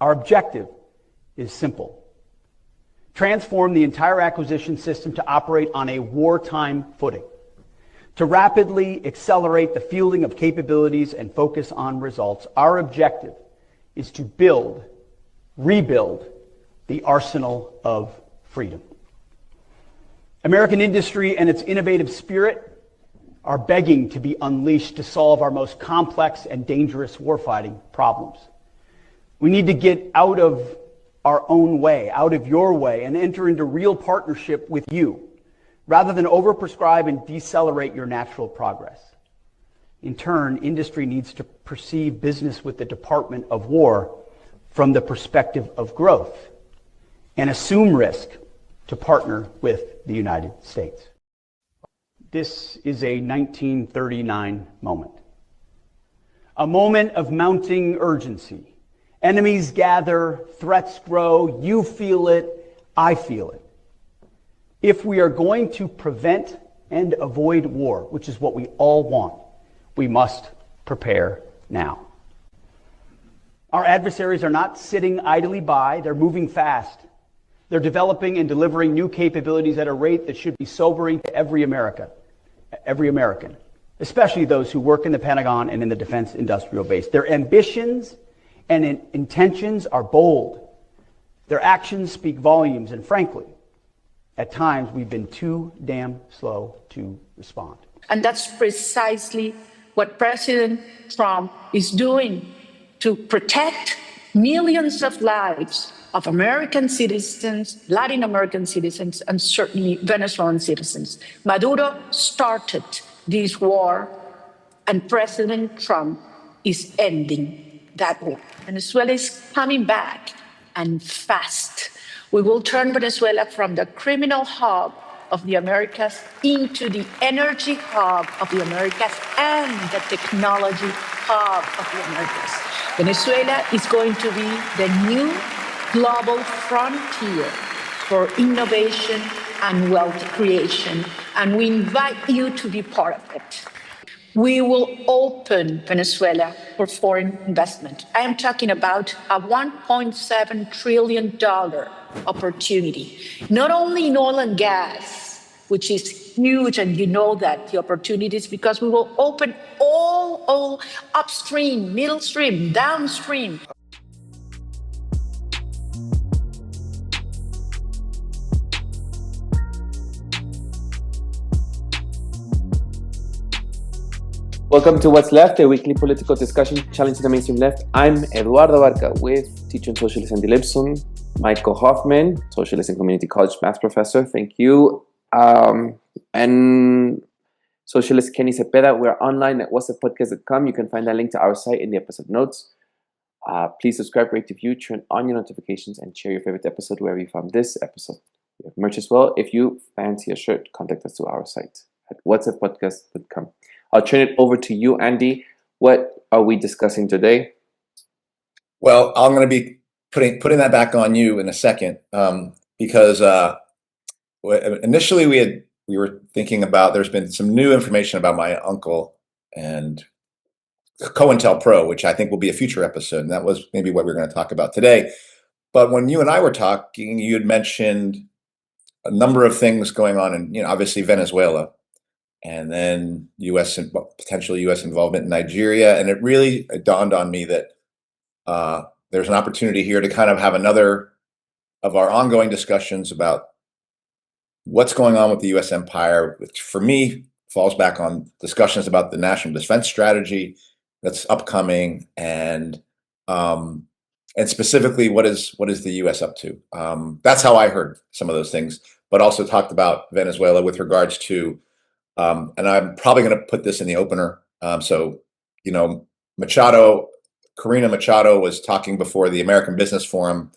Our objective is simple. Transform the entire acquisition system to operate on a wartime footing, to rapidly accelerate the fielding of capabilities and focus on results. Our objective is to rebuild the arsenal of freedom. American industry and its innovative spirit are begging to be unleashed to solve our most complex and dangerous warfighting problems. We need to get out of our own way, out of your way, and enter into real partnership with you, rather than overprescribe and decelerate your natural progress. In turn, industry needs to perceive business with the Department of War from the perspective of growth and assume risk to partner with the United States. This is a 1939 moment. A moment of mounting urgency. Enemies gather, threats grow, you feel it, I feel it. If we are going to prevent and avoid war, which is what we all want, we must prepare now. Our adversaries are not sitting idly by, they're moving fast. They're developing and delivering new capabilities at a rate that should be sobering to every American, especially those who work in the Pentagon and in the defense industrial base. Their ambitions and intentions are bold. Their actions speak volumes, and frankly, at times we've been too damn slow to respond. And that's precisely what President Trump is doing to protect millions of lives of American citizens, Latin American citizens, and certainly Venezuelan citizens. Maduro started this war, and President Trump is ending that war. Venezuela is coming back, and fast. We will turn Venezuela from the criminal hub of the Americas into the energy hub of the Americas and the technology hub of the Americas. Venezuela is going to be the new global frontier for innovation and wealth creation, and we invite you to be part of it. We will open Venezuela for foreign investment. I am talking about a $1.7 trillion opportunity, not only in oil and gas, which is huge, and you know that the opportunities, because we will open all upstream, middle stream, downstream. Welcome to What's Left, a weekly political discussion challenging the mainstream left. I'm Eduardo Barca with teacher in socialist Andy Lipson, Michael Hoffman, socialist and community college math professor. Thank you. And socialist Kenny Cepeda. We're online at whatsappodcast.com. You can find that link to our site in the episode notes. Please subscribe, rate, review, turn on your notifications, and share your favorite episode wherever you found this episode. We have merch as well. If you fancy a shirt, contact us to our site at whatsappodcast.com. I'll turn it over to you, Andy. What are we discussing today? Well, I'm going to be putting that back on you in a second, because initially we were thinking about, there's been some new information about my uncle and COINTELPRO, which I think will be a future episode, and that was maybe what we're going to talk about today. But when you and I were talking, you had mentioned a number of things going on in, obviously Venezuela, and then potential U.S. involvement in Nigeria. And it dawned on me that there's an opportunity here to kind of have another of our ongoing discussions about what's going on with the U.S. empire, which for me falls back on discussions about the national defense strategy that's upcoming, and specifically what is the U.S. up to. That's how I heard some of those things, but also talked about Venezuela with regards to, and I'm probably going to put this in the opener. Corina Machado was talking before the American Business Forum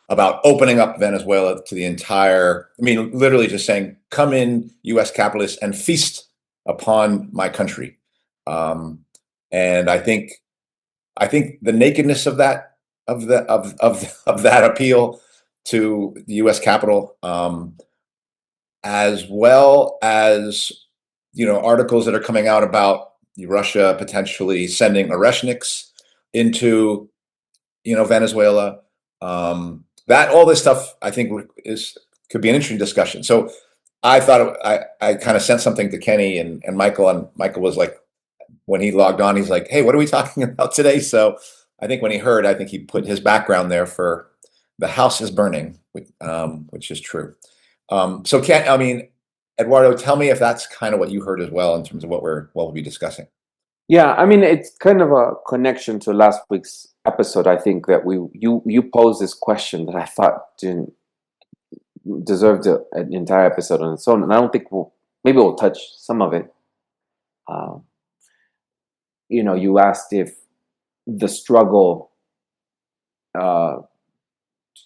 about opening up Venezuela to the entire, literally just saying, come in, U.S. capitalists, and feast upon my country. And I think the nakedness of that appeal to the U.S. capital, as well as articles that are coming out about Russia potentially sending Oreshniks into Venezuela, That all this stuff I think could be an interesting discussion. So I thought I kind of sent something to Kenny and Michael, and Michael was like, when he logged on, he's like, "Hey, what are we talking about today?" So I think when he heard, I think he put his background there for the house is burning, which is true. So Eduardo, tell me if that's kind of what you heard as well in terms of what we'll be discussing. Yeah, I mean, it's kind of a connection to last week's episode. I think that you posed this question that I thought didn't deserve an entire episode on its own, and I don't think maybe we'll touch some of it. You asked if the struggle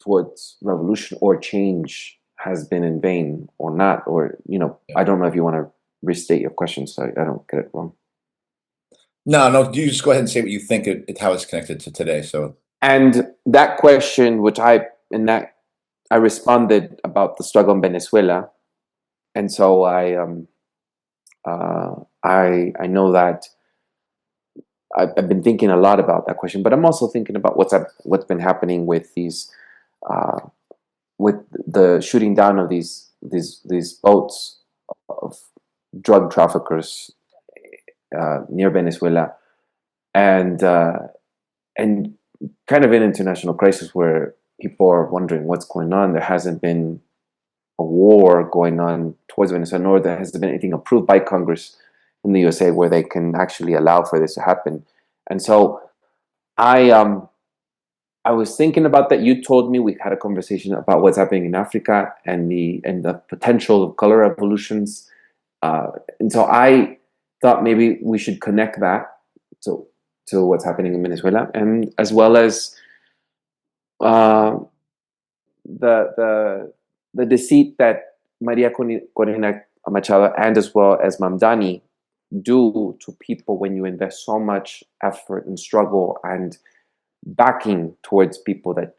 towards revolution or change has been in vain or not, or I don't know if you want to restate your question so I don't get it wrong. No, you just go ahead and say what you think how it's connected to today. So, and that question, I responded about the struggle in Venezuela, and so I know that I've been thinking a lot about that question, but I'm also thinking about what's been happening with these with the shooting down of these boats of drug traffickers near Venezuela, and kind of an international crisis where people are wondering what's going on. There hasn't been a war going on towards Venezuela, nor there has been anything approved by Congress in the USA where they can actually allow for this to happen. And so I was thinking about that. You told me, we had a conversation about what's happening in Africa and the potential of color revolutions. And so I thought maybe we should connect that to what's happening in Venezuela, and as well as the deceit that Maria Corina Machado and as well as Mamdani do to people when you invest so much effort and struggle and backing towards people that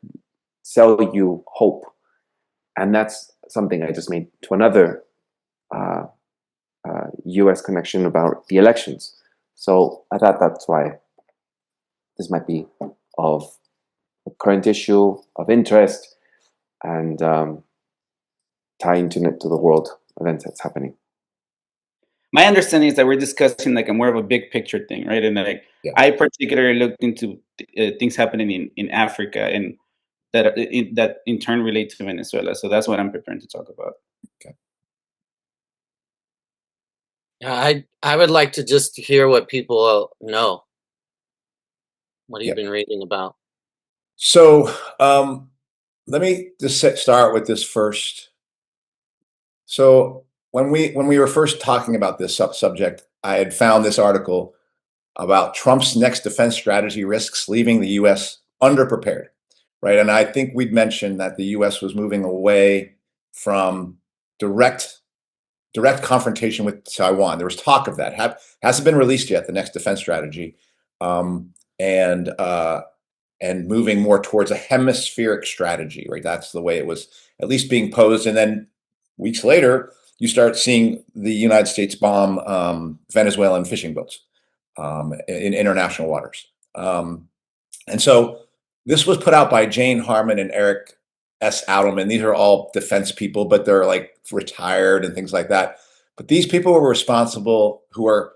sell you hope. And that's something I just made to another US connection about the elections. So I thought that's why this might be of a current issue of interest and tying to the world events that's happening. My understanding is that we're discussing like a more of a big picture thing, right? And I particularly looked into things happening in Africa, and that in turn relate to Venezuela. So that's what I'm preparing to talk about. Okay. Yeah, I would like to just hear what people know. What have you been reading about? So let me just start with this first. So when we were first talking about this subject, I had found this article about Trump's next defense strategy risks leaving the U.S. underprepared, right? And I think we'd mentioned that the U.S. was moving away from direct confrontation with Taiwan. There was talk of that. Hasn't been released yet, the next defense strategy, and moving more towards a hemispheric strategy, right? That's the way it was at least being posed. And then weeks later, you start seeing the United States bomb Venezuelan fishing boats in international waters. And so this was put out by Jane Harman and Eric S. Adelman. These are all defense people, but they're like retired and things like that. But these people were responsible who are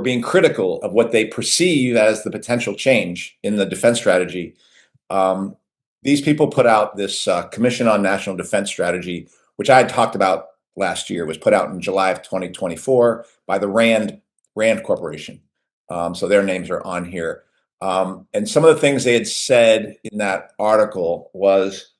being critical of what they perceive as the potential change in the defense strategy. These people put out this Commission on National Defense Strategy, which I had talked about last year. It was put out in July of 2024 by the Rand Corporation. So their names are on here. And some of the things they had said in that article was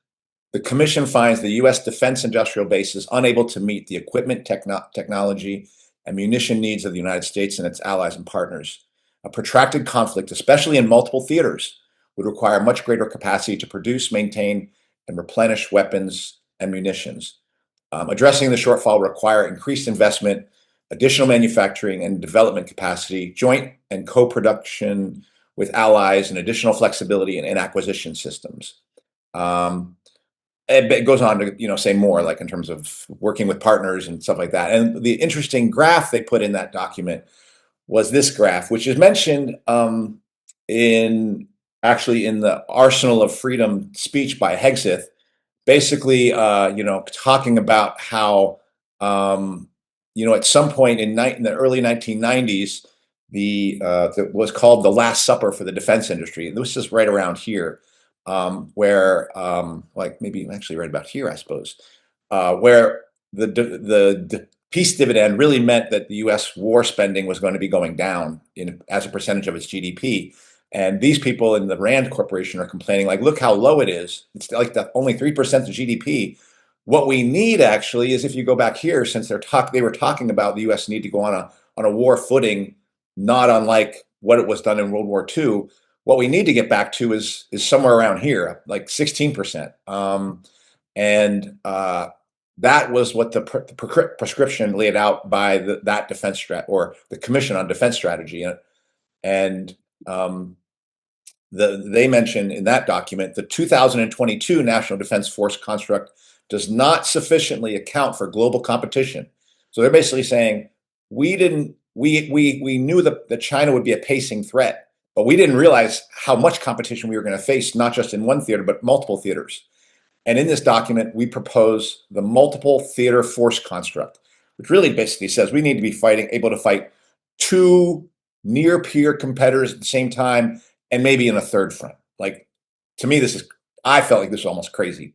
the commission finds the U.S. defense industrial base is unable to meet the equipment, technology, and munition needs of the United States and its allies and partners. A protracted conflict, especially in multiple theaters, would require much greater capacity to produce, maintain, and replenish weapons and munitions. Addressing the shortfall will require increased investment, additional manufacturing and development capacity, joint and co-production with allies, and additional flexibility in acquisition systems. It goes on to say more, like in terms of working with partners and stuff like that. And the interesting graph they put in that document was this graph, which is mentioned in actually in the Arsenal of Freedom speech by Hegseth, basically, talking about how, at some point in the early 1990s, that was called the Last Supper for the defense industry. This is right around here, where, like maybe actually right about here, I suppose, where the peace dividend really meant that the U.S. war spending was going to be going down as a percentage of its GDP. And these people in the Rand Corporation are complaining, like, look how low it is. It's like only 3% of GDP. What we need actually is, if you go back here, since they were talking about the U.S. need to go on a war footing, not unlike what it was done in World War II. What we need to get back to is somewhere around here, like 16%. And that was what the prescription laid out by that defense or the Commission on Defense Strategy, and they mentioned in that document the 2022 National Defense Force construct does not sufficiently account for global competition. So they're basically saying we knew that China would be a pacing threat, but we didn't realize how much competition we were going to face, not just in one theater, but multiple theaters. And in this document, we propose the multiple theater force construct, which really basically says we need to be able to fight two near peer competitors at the same time, and maybe in a third front. Like, to me, I felt like this was almost crazy,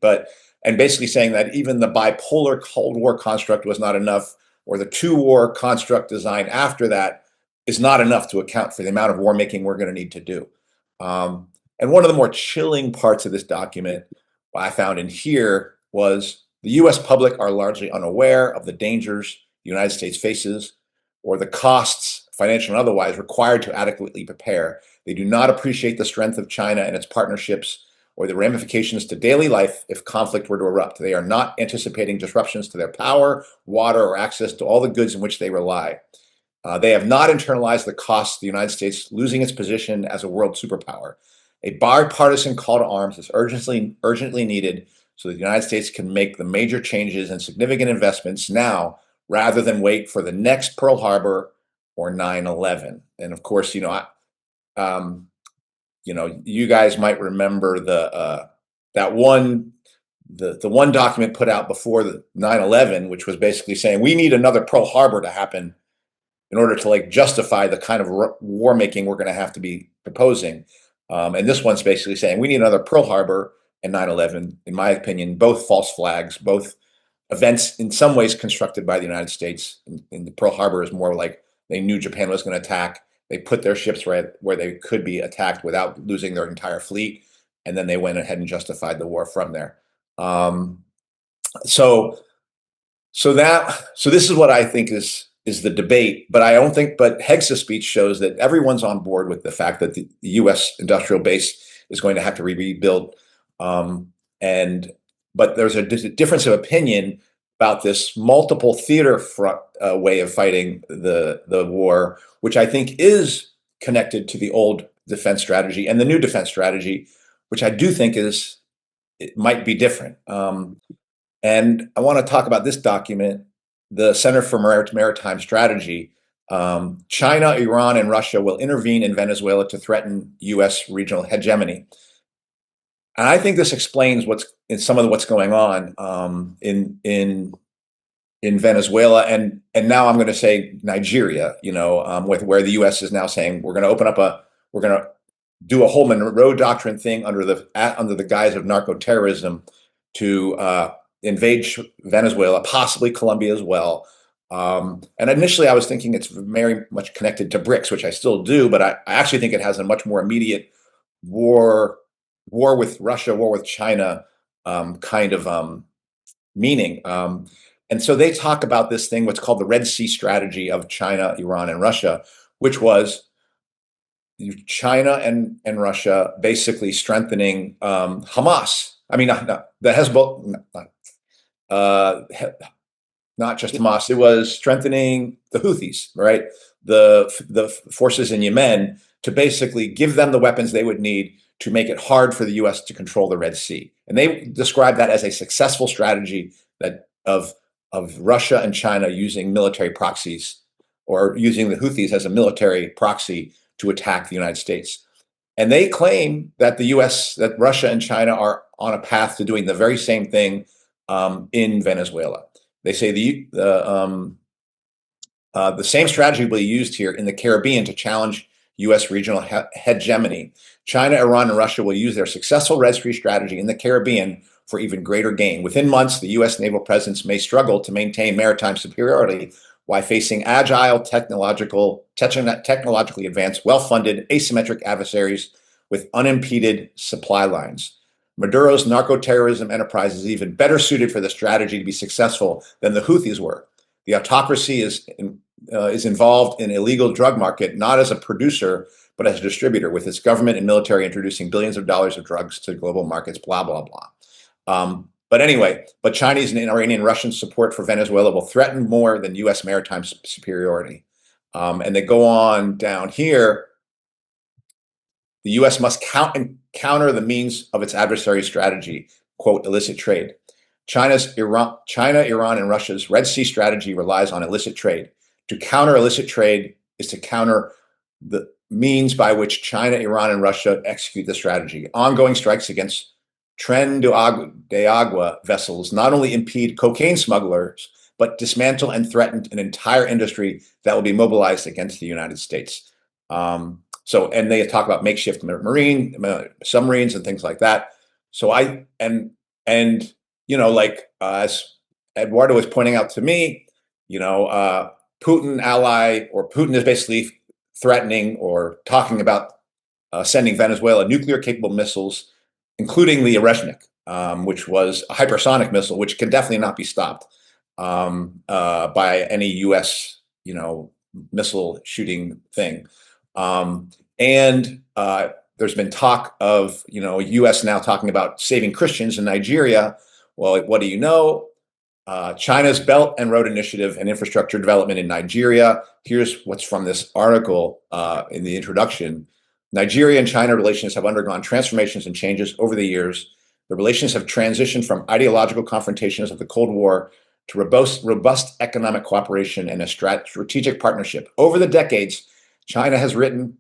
and basically saying that even the bipolar Cold War construct was not enough, or the two-war construct design after that is not enough to account for the amount of war making we're going to need to do. And one of the more chilling parts of this document I found in here was the U.S. public are largely unaware of the dangers the United States faces or the costs, financial and otherwise, required to adequately prepare. They do not appreciate the strength of China and its partnerships or the ramifications to daily life if conflict were to erupt. They are not anticipating disruptions to their power, water, or access to all the goods in which they rely. They have not internalized the costs of the United States losing its position as a world superpower. A bipartisan call to arms is urgently needed so that the United States can make the major changes and significant investments now rather than wait for the next Pearl Harbor or 9/11. And of course, you guys might remember the one document put out before the 9/11, which was basically saying we need another Pearl Harbor to happen in order to justify the kind of war making we're going to have to be proposing. And this one's basically saying we need another Pearl Harbor and 9/11. In my opinion, both false flags, both events in some ways constructed by the United States. And the Pearl Harbor is more like they knew Japan was going to attack. They put their ships right where they could be attacked without losing their entire fleet. And then they went ahead and justified the war from there. So this is what I think is the debate, but Hegseth's speech shows that everyone's on board with the fact that the U.S. industrial base is going to have to rebuild. But there's a difference of opinion about this multiple theater front way of fighting the war, which I think is connected to the old defense strategy and the new defense strategy, which I do think it might be different. And I want to talk about this document, the Center for Maritime Strategy. China, Iran, and Russia will intervene in Venezuela to threaten U.S. regional hegemony. And I think this explains some of what's going on in Venezuela, and now I'm going to say Nigeria. With where the U.S. is now saying we're going to do a whole Monroe Doctrine thing under the guise of narco-terrorism to invade Venezuela, possibly Colombia as well. And initially, I was thinking it's very much connected to BRICS, which I still do, but I actually think it has a much more immediate war with Russia, war with China kind of meaning. And so they talk about this thing, what's called the Red Sea strategy of China, Iran, and Russia, which was China and Russia basically strengthening Hamas. I mean, the Hezbollah, not just Hamas. It was strengthening the Houthis, right? The forces in Yemen, to basically give them the weapons they would need to make it hard for the U.S. to control the Red Sea. And they describe that as a successful strategy of Russia and China using military proxies, or using the Houthis as a military proxy to attack the United States. And they claim that that Russia and China are on a path to doing the very same thing in Venezuela. They say the same strategy will be used here in the Caribbean to challenge U.S. regional hegemony. China, Iran, and Russia will use their successful Red Sea strategy in the Caribbean for even greater gain. Within months, the U.S. naval presence may struggle to maintain maritime superiority while facing agile, technologically advanced, well-funded, asymmetric adversaries with unimpeded supply lines. Maduro's narco-terrorism enterprise is even better suited for the strategy to be successful than the Houthis were. The autocracy is involved in illegal drug market, not as a producer, but as a distributor, with its government and military introducing billions of dollars of drugs to global markets, blah, blah, blah. But Chinese and Iranian Russian support for Venezuela will threaten more than U.S. maritime superiority. And they go on down here. The U.S. must counter the means of its adversary strategy, quote, illicit trade. China, Iran, and Russia's Red Sea strategy relies on illicit trade. To counter illicit trade is to counter the means by which China, Iran, and Russia execute the strategy. Ongoing strikes against Tren de Agua vessels not only impede cocaine smugglers, but dismantle and threaten an entire industry that will be mobilized against the United States. And they talk about makeshift marine submarines and things like that. As Eduardo was pointing out to me, Putin is basically threatening or talking about sending Venezuela nuclear-capable missiles, including the Oreshnik, which was a hypersonic missile, which can definitely not be stopped by any U.S. missile shooting thing. There's been talk of U.S. now talking about saving Christians in Nigeria. Well, what do you know? China's Belt and Road Initiative and infrastructure development in Nigeria. Here's what's from this article in the introduction. Nigeria and China relations have undergone transformations and changes over the years. The relations have transitioned from ideological confrontations of the Cold War to robust economic cooperation and a strategic partnership. Over the decades, China has risen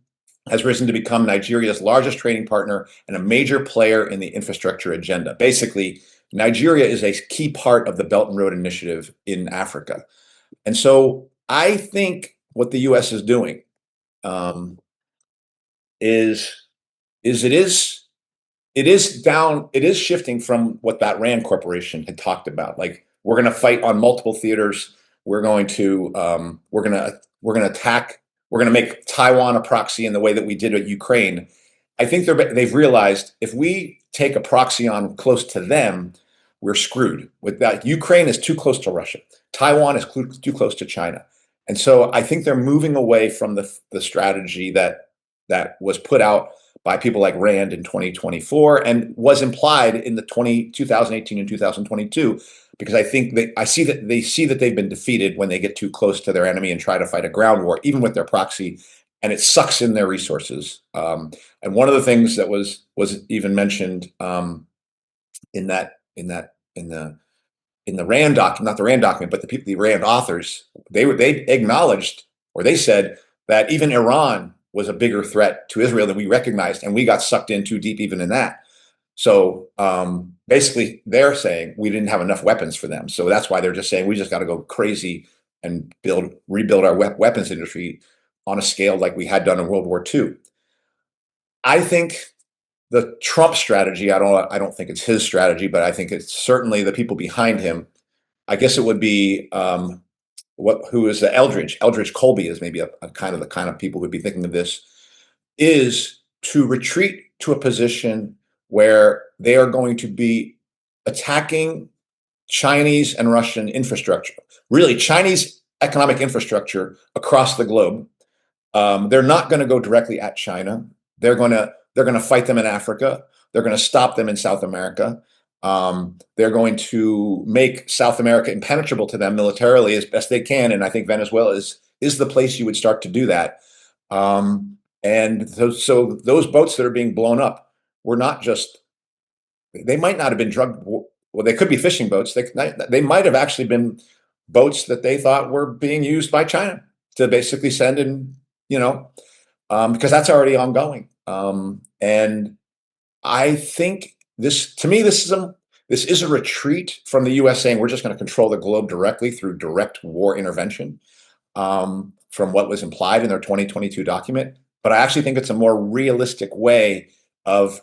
to become Nigeria's largest trading partner and a major player in the infrastructure agenda. Basically, Nigeria is a key part of the Belt and Road Initiative in Africa. And so I think what the U.S. is doing is shifting from what that Rand Corporation had talked about. Like, we're going to fight on multiple theaters. We're going to attack. We're going to make Taiwan a proxy in the way that we did at Ukraine. I think they've realized if we take a proxy on close to them, we're screwed. With that, Ukraine is too close to Russia. Taiwan is too close to China. And so I think they're moving away from the strategy that was put out by people like Rand in 2024 and was implied in the 2018 and 2022, because I think they see that they've been defeated when they get too close to their enemy and try to fight a ground war, even with their proxy, and it sucks in their resources. And one of the things that was even mentioned in the Rand document, not the Rand document, but the Rand authors, they acknowledged, or they said that even Iran was a bigger threat to Israel than we recognized, and we got sucked in too deep even in that. So basically, they're saying we didn't have enough weapons for them, so that's why they're just saying we just got to go crazy and rebuild our weapons industry on a scale like we had done in World War II. I think the Trump strategy, I don't think it's his strategy, but I think it's certainly the people behind him. I guess it would be who is Eldridge Colby is maybe the kind of people who'd be thinking of this, is to retreat to a position where they are going to be attacking Chinese and Russian infrastructure, really Chinese economic infrastructure across the globe. They're not going to go directly at China. They're going to fight them in Africa. They're going to stop them in South America. They're going to make South America impenetrable to them militarily as best they can. And I think Venezuela is the place you would start to do that. And so those boats that are being blown up were not just, they might not have been they could be fishing boats. They might have actually been boats that they thought were being used by China to basically send in, because that's already ongoing. And I think to me, this is a retreat from the U.S. saying we're just going to control the globe directly through direct war intervention, from what was implied in their 2022 document. But I actually think it's a more realistic way of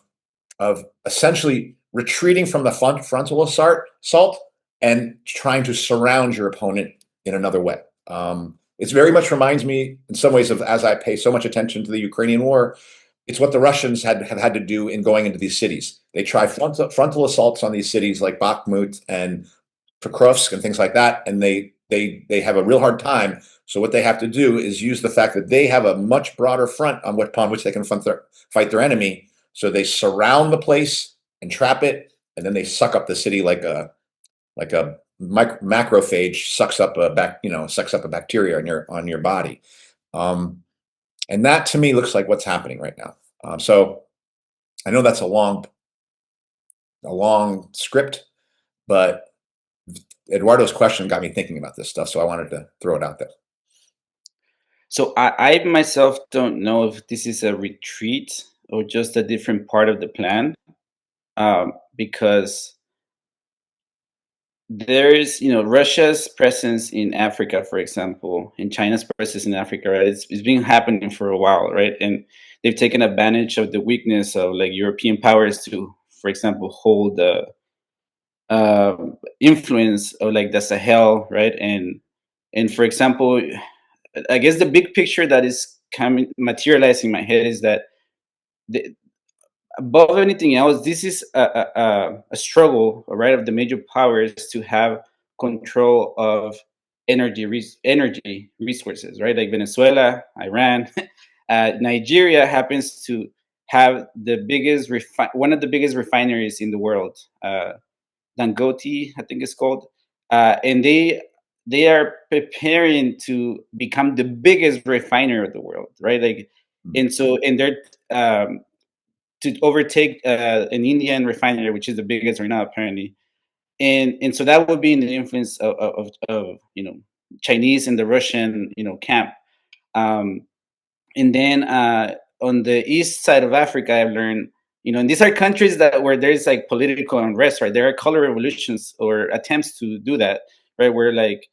essentially retreating from the frontal assault and trying to surround your opponent in another way. It very much reminds me in some ways of, as I pay so much attention to the Ukrainian war, it's what the Russians have had to do in going into these cities. They try frontal assaults on these cities like Bakhmut and Pokrovsk and things like that, and they have a real hard time. So what they have to do is use the fact that they have a much broader front upon which they can fight their enemy. So they surround the place and trap it, and then they suck up the city like a macrophage sucks up a bacteria on your body. And that to me looks like what's happening right now. So I know that's a long script, but Eduardo's question got me thinking about this stuff, so I wanted to throw it out there. So I myself don't know if this is a retreat or just a different part of the plan, because there is, Russia's presence in Africa, for example, and China's presence in Africa, right? It's been happening for a while, right? And they've taken advantage of the weakness of like European powers to, for example, hold the influence of like the Sahel, right? And for example, I guess the big picture that is materializing in my head is that above anything else, this is a struggle, right, of the major powers to have control of energy resources, right? Like Venezuela, Iran, Nigeria happens to have the biggest one of the biggest refineries in the world, Dangote, I think it's called, and they are preparing to become the biggest refiner of the world, right? Like, and they're to overtake an Indian refinery, which is the biggest right now, apparently. And so that would be in the influence of Chinese and the Russian camp. And then on the east side of Africa, I've learned and these are countries where there's like political unrest, right? There are color revolutions or attempts to do that, right? Where like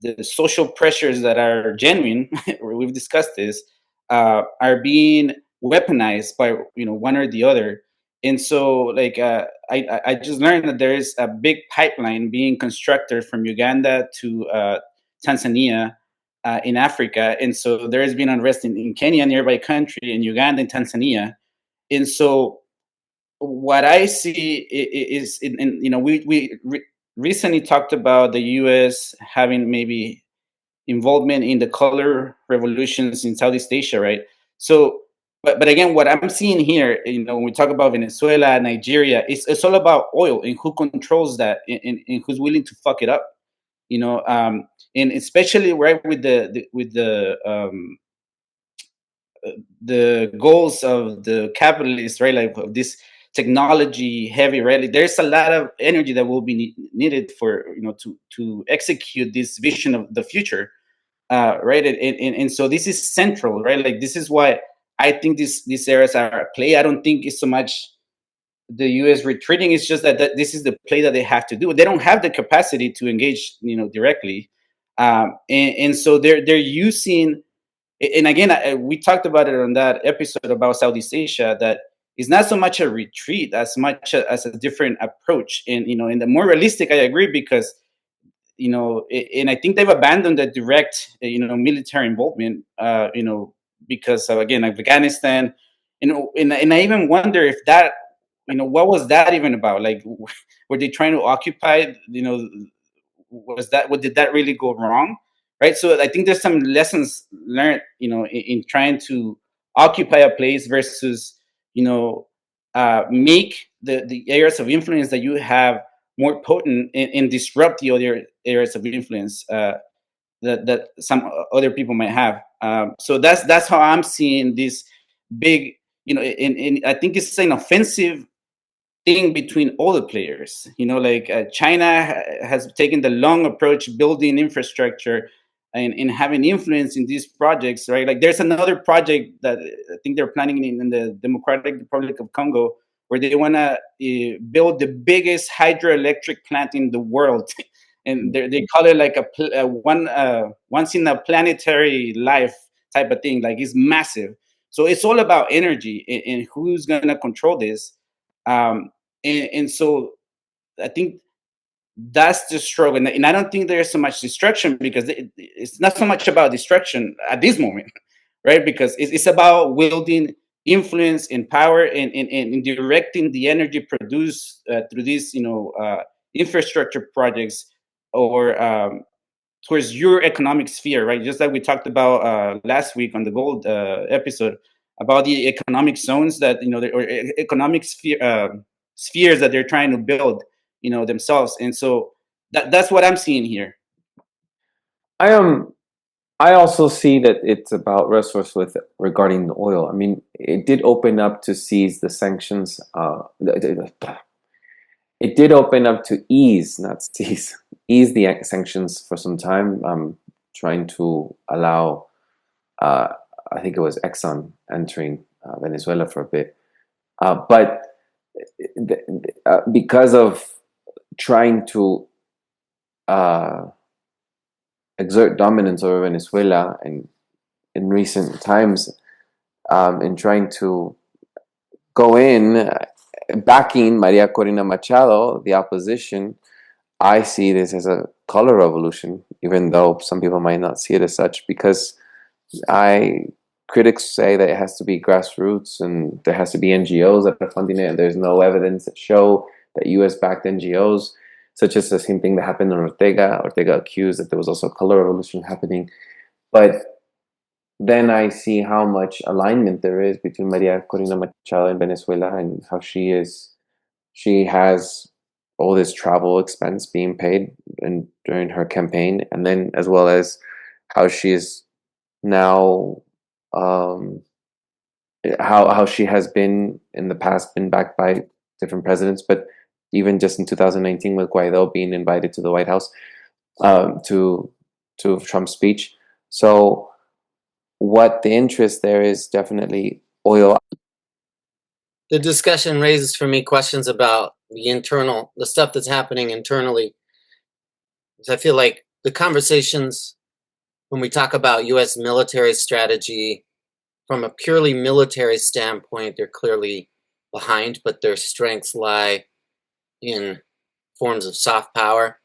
the social pressures that are genuine, we've discussed this, are being weaponized by one or the other. And so like I just learned that there is a big pipeline being constructed from Uganda to Tanzania in Africa. And so there has been unrest in Kenya, nearby country, in Uganda and Tanzania. And so what I see is, we recently talked about the U.S. having maybe involvement in the color revolutions in Southeast Asia, right? So, but again, what I'm seeing here, when we talk about Venezuela, Nigeria, it's all about oil and who controls that and who's willing to fuck it up, and especially right with the goals of the capitalists, right? Like of this technology heavy, right? There's a lot of energy that will be needed for to execute this vision of the future, right? And so this is central, right? Like this is why I think these areas are at play. I don't think it's so much the U.S. retreating. It's just that this is the play that they have to do. They don't have the capacity to engage, directly, and so they're using. And again, we talked about it on that episode about Southeast Asia, that it's not so much a retreat as much as a different approach. And, and the more realistic, I agree, because, and I think they've abandoned the direct, military involvement, because of, again, Afghanistan, and I even wonder if that, what was that even about? Like, were they trying to occupy, did that really go wrong? Right. So I think there's some lessons learned, in trying to occupy a place versus, make the areas of influence that you have more potent and disrupt the other areas of influence that some other people might have. So that's how I'm seeing this big, and I think it's an offensive thing between all the players. Like China has taken the long approach, building infrastructure, and having influence in these projects, right? Like there's another project that I think they're planning in the Democratic Republic of Congo, where they want to build the biggest hydroelectric plant in the world. And they call it like a once in a planetary life type of thing. Like it's massive. So it's all about energy and who's going to control this. And so I think that's the struggle. And I don't think there's so much destruction, because it's not so much about destruction at this moment, right? Because it's about wielding influence and power and directing the energy produced through these, infrastructure projects, or towards your economic sphere, right? Just like we talked about last week on the gold episode about the economic zones that, or economic spheres that they're trying to build, themselves. And so that's what I'm seeing here. I also see that it's about resource with regarding the oil. I mean, it did open up to seize the sanctions. It did open up to ease, not seize, ease the sanctions for some time, trying to allow, I think it was Exxon entering Venezuela for a bit. But because of trying to exert dominance over Venezuela and in recent times, in trying to go in, backing Maria Corina Machado, the opposition, I see this as a color revolution, even though some people might not see it as such, because critics say that it has to be grassroots and there has to be NGOs that are funding it, and there's no evidence that show that US-backed NGOs, such as the same thing that happened in Ortega. Ortega accused that there was also a color revolution happening. But then I see how much alignment there is between Maria Corina Machado in Venezuela and how she has all this travel expense being paid during her campaign, and then as well as how she is now, how she has been in the past been backed by different presidents, but even just in 2019 with Guaido being invited to the White House, to Trump's speech. So what the interest there is definitely oil. The discussion raises for me questions about the stuff that's happening internally. So I feel like the conversations when we talk about U.S. military strategy, from a purely military standpoint, they're clearly behind, but their strengths lie in forms of soft power.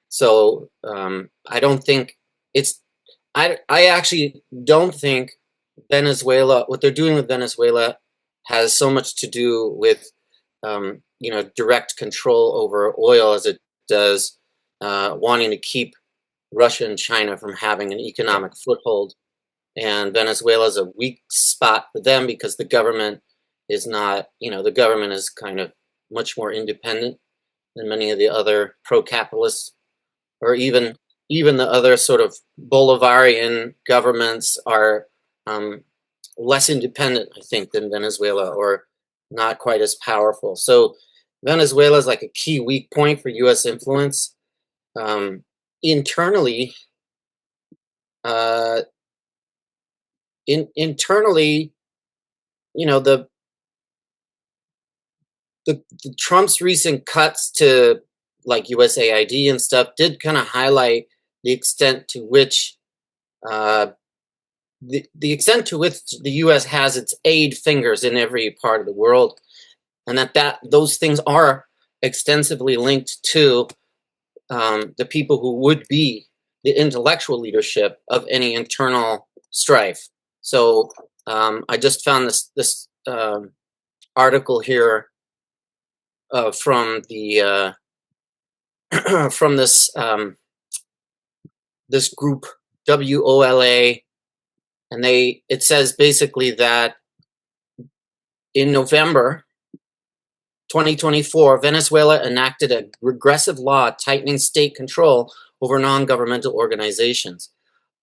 So I don't think I actually don't think Venezuela, what they're doing with Venezuela, has so much to do with direct control over oil as it does wanting to keep Russia and China from having an economic foothold. And Venezuela is a weak spot for them because the government is not, the government is kind of much more independent than many of the other pro-capitalists, or even the other sort of Bolivarian governments are less independent, I think, than Venezuela, or not quite as powerful. So Venezuela is like a key weak point for U.S. influence. Internally, internally, the Trump's recent cuts to like USAID and stuff did kind of highlight the extent to which the extent to which the U.S. has its aid fingers in every part of the world, and that those things are extensively linked to the people who would be the intellectual leadership of any internal strife. So I just found this article here from the from this this group WOLA, and it says basically that in November 2024, Venezuela enacted a regressive law tightening state control over non-governmental organizations,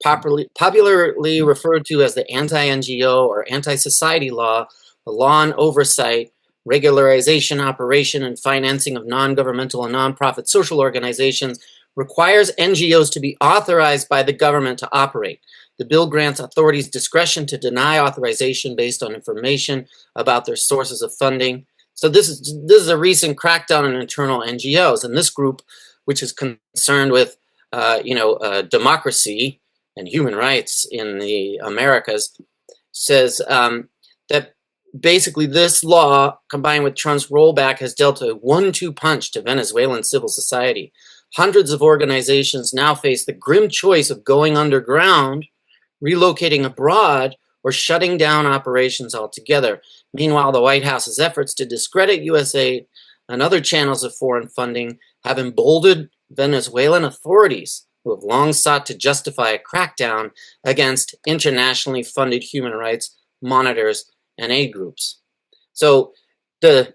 popularly referred to as the anti-NGO or anti-society law. The law on oversight, regularization, operation, and financing of non-governmental and non-profit social organizations requires NGOs to be authorized by the government to operate. The bill grants authorities discretion to deny authorization based on information about their sources of funding. So this is a recent crackdown on internal NGOs, and this group, which is concerned with democracy and human rights in the Americas, says that basically this law, combined with Trump's rollback, has dealt a 1-2 punch to Venezuelan civil society. Hundreds of organizations now face the grim choice of going underground, relocating abroad, or shutting down operations altogether. Meanwhile, the White House's efforts to discredit USAID and other channels of foreign funding have emboldened Venezuelan authorities, who have long sought to justify a crackdown against internationally funded human rights monitors and aid groups. So there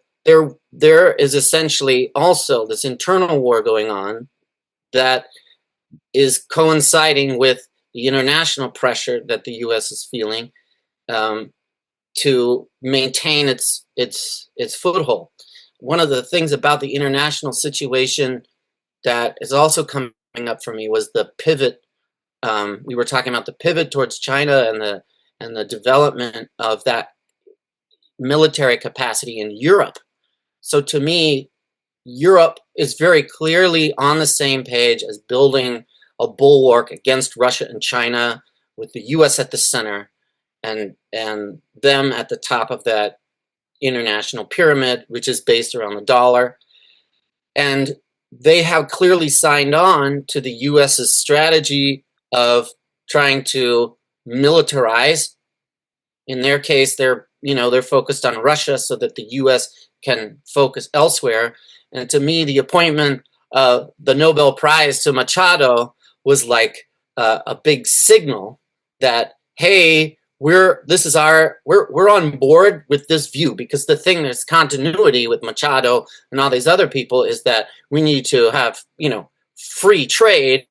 is essentially also this internal war going on that is coinciding with the international pressure that the U.S. is feeling to maintain its foothold. One of the things about the international situation that is also coming up for me was the pivot. We were talking about the pivot towards China and the development of that military capacity in Europe. So to me, Europe is very clearly on the same page as building a bulwark against Russia and China, with the U.S. at the center and them at the top of that international pyramid, which is based around the dollar. And they have clearly signed on to the U.S.'s strategy of trying to militarize. In their case, they're focused on Russia so that the U.S. can focus elsewhere. And to me, the appointment of the Nobel Prize to Machado was like a big signal that, hey, we're on board with this view, because the thing that's continuity with Machado and all these other people is that we need to have, free trade,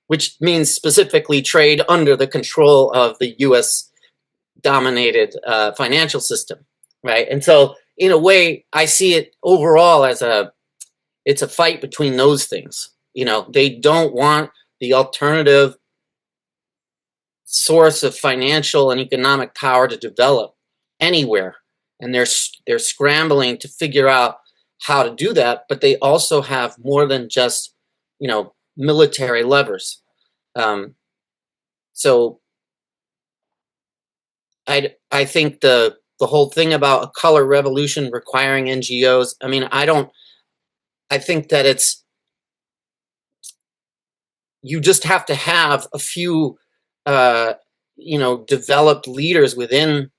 which means specifically trade under the control of the U.S. dominated financial system, right? And so in a way, I see it overall as it's a fight between those things. They don't want the alternative source of financial and economic power to develop anywhere, and they're scrambling to figure out how to do that. But they also have more than just military levers. So I think the whole thing about a color revolution requiring NGOs, I think that you just have to have a few developed leaders within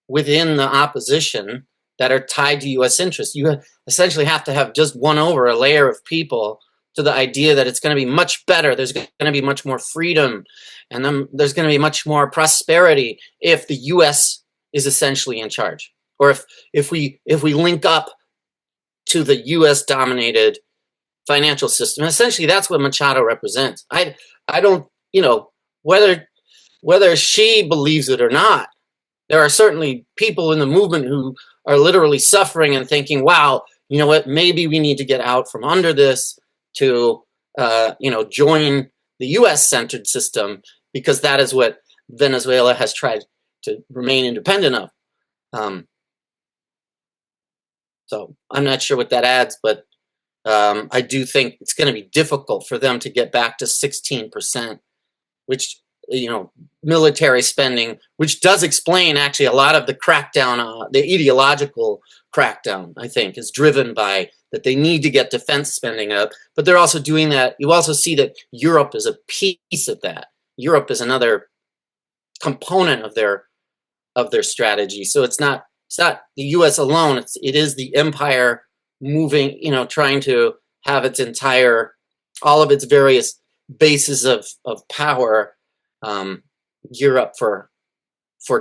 the opposition that are tied to U.S. interests. You essentially have to have just won over a layer of people to the idea that it's going to be much better. There's going to be much more freedom, and then there's going to be much more prosperity if the U.S. is essentially in charge, or if we link up to the U.S. dominated financial system. Essentially, that's what Machado represents. I don't, whether she believes it or not, there are certainly people in the movement who are literally suffering and thinking, wow, you know what, maybe we need to get out from under this to, join the U.S.-centered system, because that is what Venezuela has tried to remain independent of. So I'm not sure what that adds, but I do think it's going to be difficult for them to get back to 16%, which, military spending, which does explain actually a lot of the crackdown, the ideological crackdown, I think, is driven by that they need to get defense spending up. But they're also doing that. You also see that Europe is a piece of that. Europe is another component of their strategy. So it's not the U.S. alone. It is the empire moving, trying to have all of its various bases of power gear up for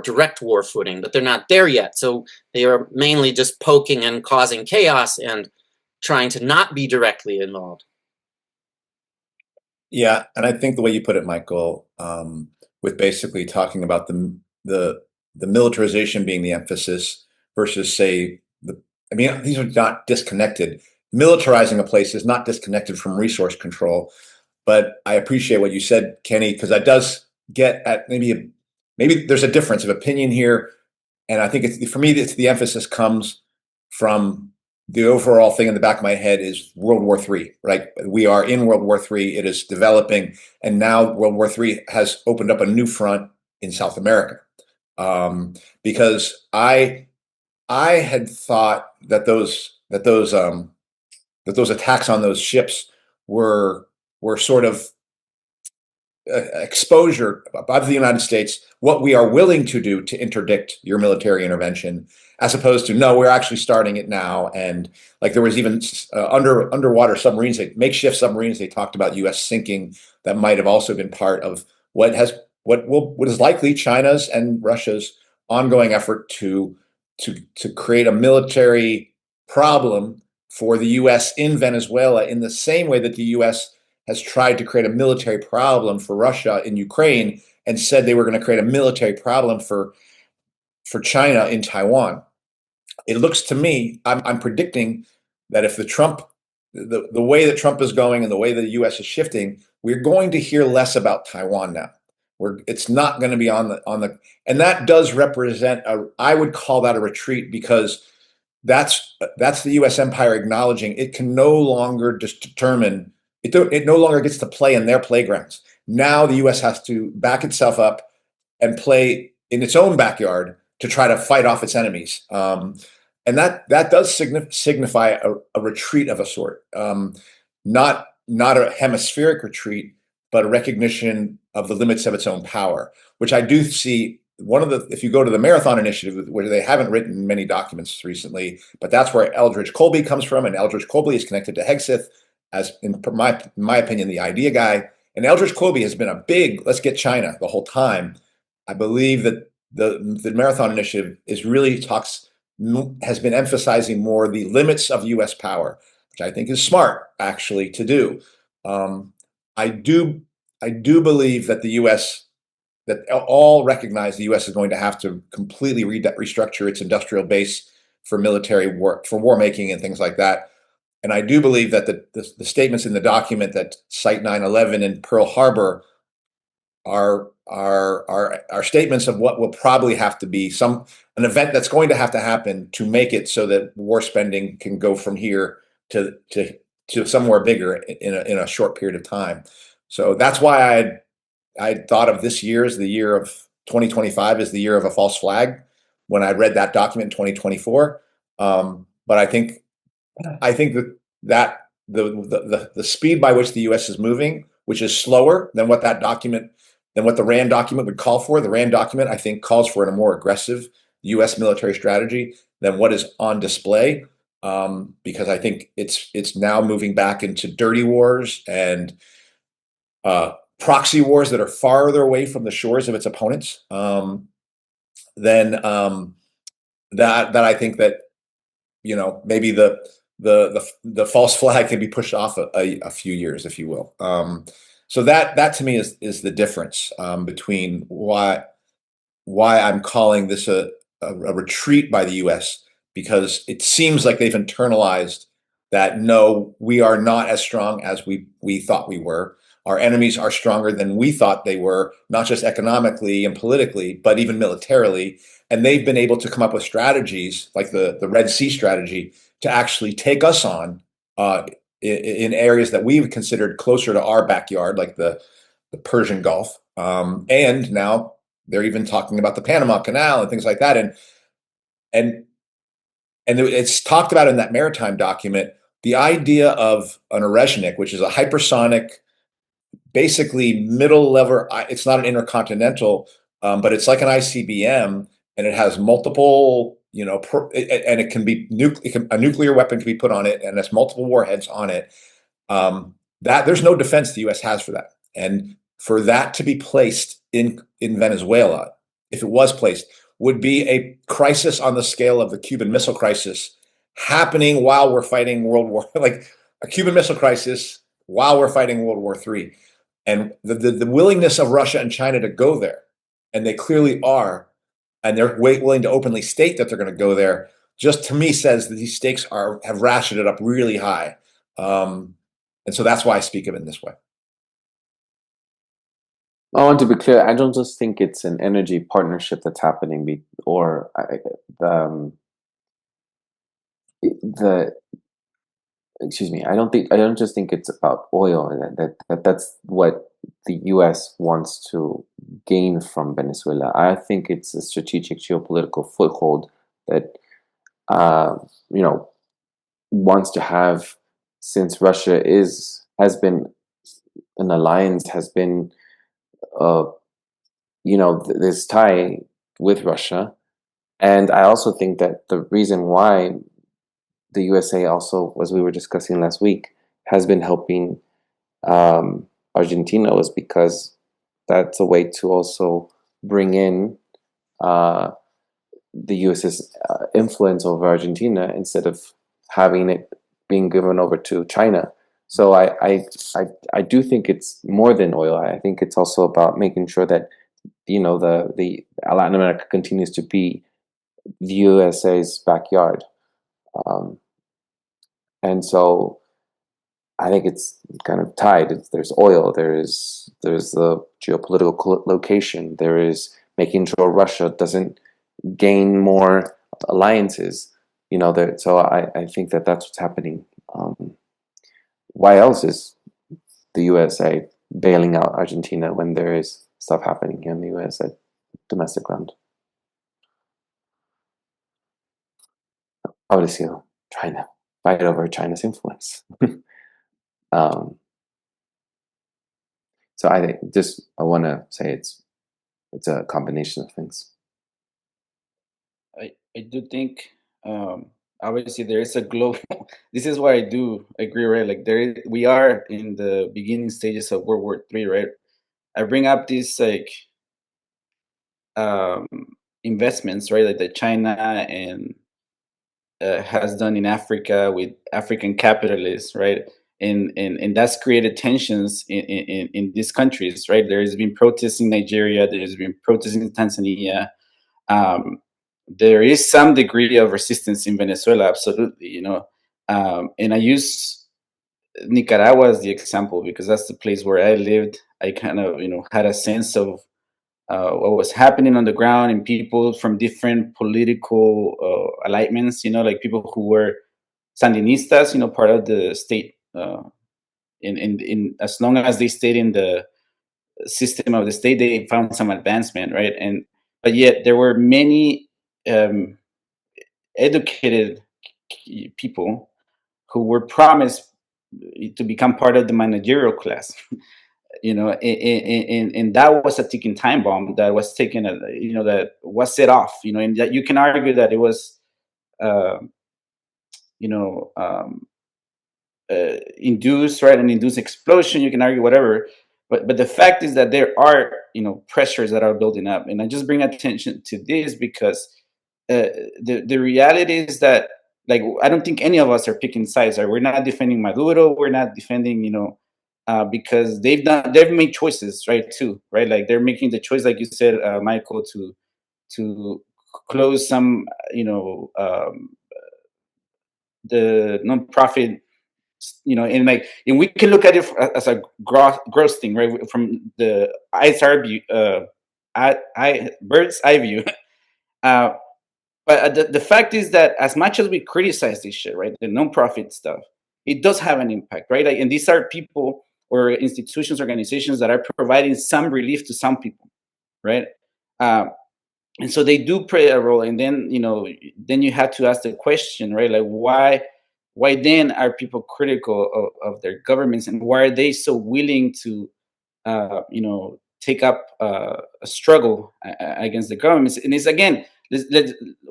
direct war footing, but they're not there yet. So they are mainly just poking and causing chaos and trying to not be directly involved. Yeah, and I think the way you put it, Michael, with basically talking about the militarization being the emphasis versus, say, these are not disconnected. Militarizing a place is not disconnected from resource control. but I appreciate what you said, Kenny, because that does get at maybe there's a difference of opinion here, and I think it's, for me, it's the emphasis comes from the overall thing in the back of my head is World War III, right? We are in World War III. It is developing, and now World War III has opened up a new front in South America, because I had thought that those attacks on those ships were sort of exposure by the United States, what we are willing to do to interdict your military intervention, as opposed to, no, we're actually starting it now. And like there was even underwater submarines, makeshift submarines, they talked about U.S. sinking, that might have also been part of what is likely China's and Russia's ongoing effort to create a military problem for the U.S. in Venezuela, in the same way that the U.S. has tried to create a military problem for Russia in Ukraine, and said they were going to create a military problem for China in Taiwan. It looks to me, I'm predicting that if the way that Trump is going and the way that the U.S. is shifting, we're going to hear less about Taiwan now. It's not going to be on the, and that does represent I would call that a retreat, because that's the U.S. empire acknowledging it can no longer just determine, it no longer gets to play in their playgrounds. Now the U.S. has to back itself up and play in its own backyard to try to fight off its enemies. And that does signify a retreat of a sort, not a hemispheric retreat, but a recognition of the limits of its own power, which I do see. If you go to the Marathon Initiative, where they haven't written many documents recently, but that's where Eldridge Colby comes from, and Eldridge Colby is connected to Hegseth as, in my opinion, the idea guy. And Eldridge Colby has been a big let's get China the whole time. I believe that the Marathon Initiative has been emphasizing more the limits of U.S. power, which I think is smart actually to do. I do believe that the U.S. that all recognize the U.S. is going to have to completely restructure its industrial base for military work, for war making and things like that. And I do believe that the statements in the document that cite 9/11 and Pearl Harbor are statements of what will probably have to be an event that's going to have to happen to make it so that war spending can go from here to somewhere bigger in a short period of time. So that's why I thought of this year as the year of 2025 as the year of a false flag when I read that document in 2024. But I think that the speed by which the U.S. is moving, which is slower than what the RAND document would call for. The RAND document, I think, calls for a more aggressive U.S. military strategy than what is on display, because I think it's now moving back into dirty wars and proxy wars that are farther away from the shores of its opponents. Then that I think that maybe the false flag can be pushed off a few years, if you will. So that to me is the difference between why I'm calling this a retreat by the U.S., because it seems like they've internalized that, no, we are not as strong as we thought we were. Our enemies are stronger than we thought they were, not just economically and politically, but even militarily. And they've been able to come up with strategies like the Red Sea strategy to actually take us on in areas that we've considered closer to our backyard, like the Persian Gulf. And now they're even talking about the Panama Canal and things like that. And it's talked about in that Maritime document, the idea of an Orezhnik, which is a hypersonic, basically middle level. It's not an intercontinental, but it's like an ICBM, and it has multiple, and it can be a nuclear weapon can be put on it, and there's multiple warheads on it. That there's no defense the U.S. has for that, and for that to be placed in Venezuela, if it was placed, would be a crisis on the scale of the Cuban Missile Crisis, happening while we're fighting like a Cuban Missile Crisis while we're fighting World War III. And the willingness of Russia and China to go there, and they clearly are, and they're willing to openly state that they're going to go there, just to me says that these stakes have ratcheted up really high. And so that's why I speak of it in this way. I want to be clear. I don't just think it's an energy partnership that's happening, or the excuse me. I don't just think it's about oil, and that's what the U.S. wants to gain from Venezuela. I think it's a strategic geopolitical foothold that uh, you know wants to have, since Russia has been an alliance, has been uh, this tie with Russia. And I also think that the reason why the USA also, as we were discussing last week, has been helping Argentina was because that's a way to also bring in uh, the US's influence over Argentina instead of having it being given over to China. So I do think it's more than oil. I think it's also about making sure that the Latin America continues to be the USA's backyard, um, and so I think it's kind of tied. There's oil, there's the geopolitical location, there is making sure Russia doesn't gain more alliances. So I think that that's what's happening. Why else is the USA bailing out Argentina when there is stuff happening here in the US at domestic ground? Obviously, trying to fight over China's influence. So I want to say it's a combination of things. I do think obviously there is a global. This is why I do agree, right? Like we are in the beginning stages of World War III, right? I bring up these like um, investments, right? Like that China and has done in Africa with African capitalists, right? And that's created tensions in these countries, right? There has been protests in Nigeria, there has been protests in Tanzania. Um, there is some degree of resistance in Venezuela, absolutely, and I use Nicaragua as the example because that's the place where I lived. I kind of, had a sense of what was happening on the ground and people from different political alignments, like people who were Sandinistas, part of the state. In as long as they stayed in the system of the state, they found some advancement, right? But yet there were many um, educated people who were promised to become part of the managerial class. And that was a ticking time bomb that was taken, that was set off, and that you can argue that it was, uh, you know, um, induced, right, an induced explosion. You can argue whatever, but the fact is that there are, pressures that are building up, and I just bring attention to this because the reality is that, like, I don't think any of us are picking sides. Right? We're not defending Maduro. We're not defending, because they've made choices, right? Too, right? Like they're making the choice, like you said, Michael, to close some, the nonprofit, and we can look at it as a gross thing, right? From the bird's eye view. uh, But the fact is that as much as we criticize this shit, right, the nonprofit stuff, it does have an impact, right? Like, and these are people or institutions, organizations that are providing some relief to some people, right? Um, and so they do play a role. And then then you have to ask the question, right? Like why then are people critical of their governments, and why are they so willing to take up a struggle against the governments? And it's again,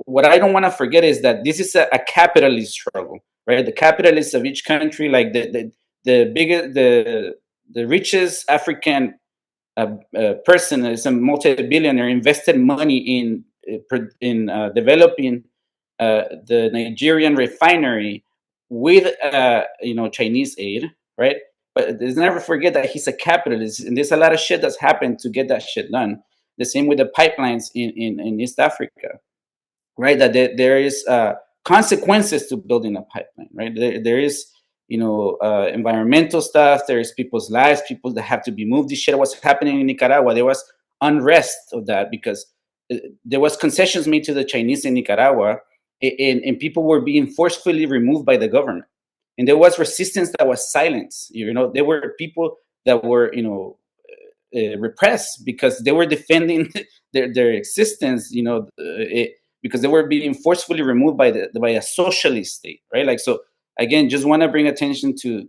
what I don't want to forget is that this is a capitalist struggle, right? The capitalists of each country, like the biggest, the richest African person is a multi-billionaire, invested money in developing the Nigerian refinery with Chinese aid, right? But let's never forget that he's a capitalist, and there's a lot of shit that's happened to get that shit done. The same with the pipelines in East Africa, right? That there is consequences to building a pipeline, right? There is environmental stuff. There's people's lives, people that have to be moved. This shit was happening in Nicaragua. There was unrest of that because there was concessions made to the Chinese in Nicaragua, and people were being forcefully removed by the government. And there was resistance that was silenced. There were people that were, repressed because they were defending their existence, because they were being forcefully removed by a socialist state, right? Like, so again, just want to bring attention to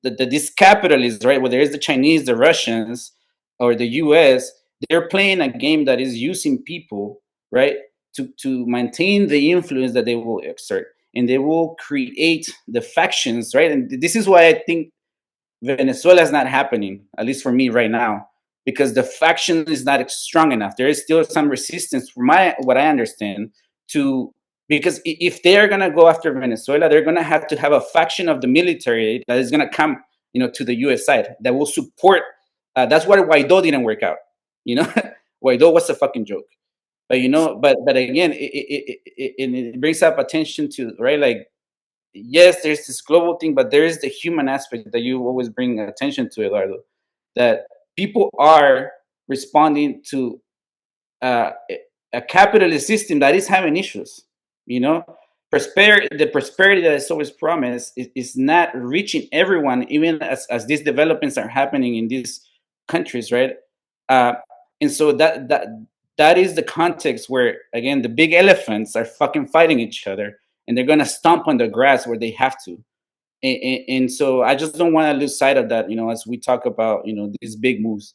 these capitalists, right? Whether it's the Chinese, the Russians, or the U.S., they're playing a game that is using people, right, to maintain the influence that they will exert, and they will create the factions, right? And this is why I think Venezuela is not happening, at least for me right now, because the faction is not strong enough. There is still some resistance, from what I understand, because if they are going to go after Venezuela, they're going to have a faction of the military that is going to come, to the U.S. side that will support. That's why Guaido didn't work out. Guaido was a fucking joke. But but again, it brings up attention to, right, like, yes, there's this global thing, but there is the human aspect that you always bring attention to, Eduardo, that people are responding to a capitalist system that is having issues. The prosperity that is always promised is not reaching everyone, even as these developments are happening in these countries, right? And so that is the context where, again, the big elephants are fucking fighting each other, and they're gonna stomp on the grass where they have to. And so I just don't want to lose sight of that, as we talk about, these big moves.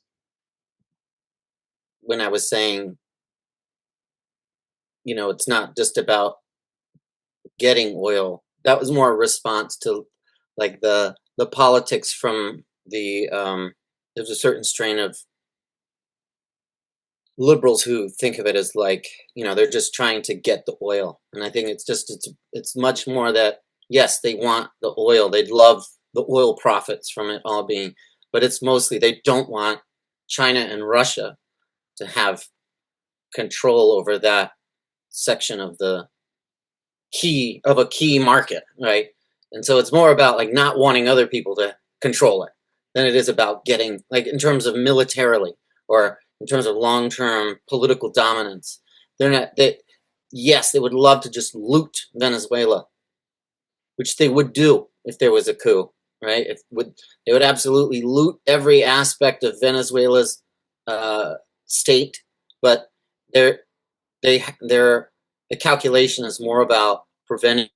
When I was saying, it's not just about getting oil, that was more a response to like the politics from there's a certain strain of liberals who think of it as like, they're just trying to get the oil. And I think it's much more that, yes, they want the oil. They'd love the oil profits from it all being, but it's mostly they don't want China and Russia to have control over that section of a key market, right? And so it's more about like not wanting other people to control it than it is about getting, like, in terms of militarily or in terms of long-term political dominance. Yes, they would love to just loot Venezuela, which they would do if there was a coup, right? They would absolutely loot every aspect of Venezuela's state, but the calculation is more about preventing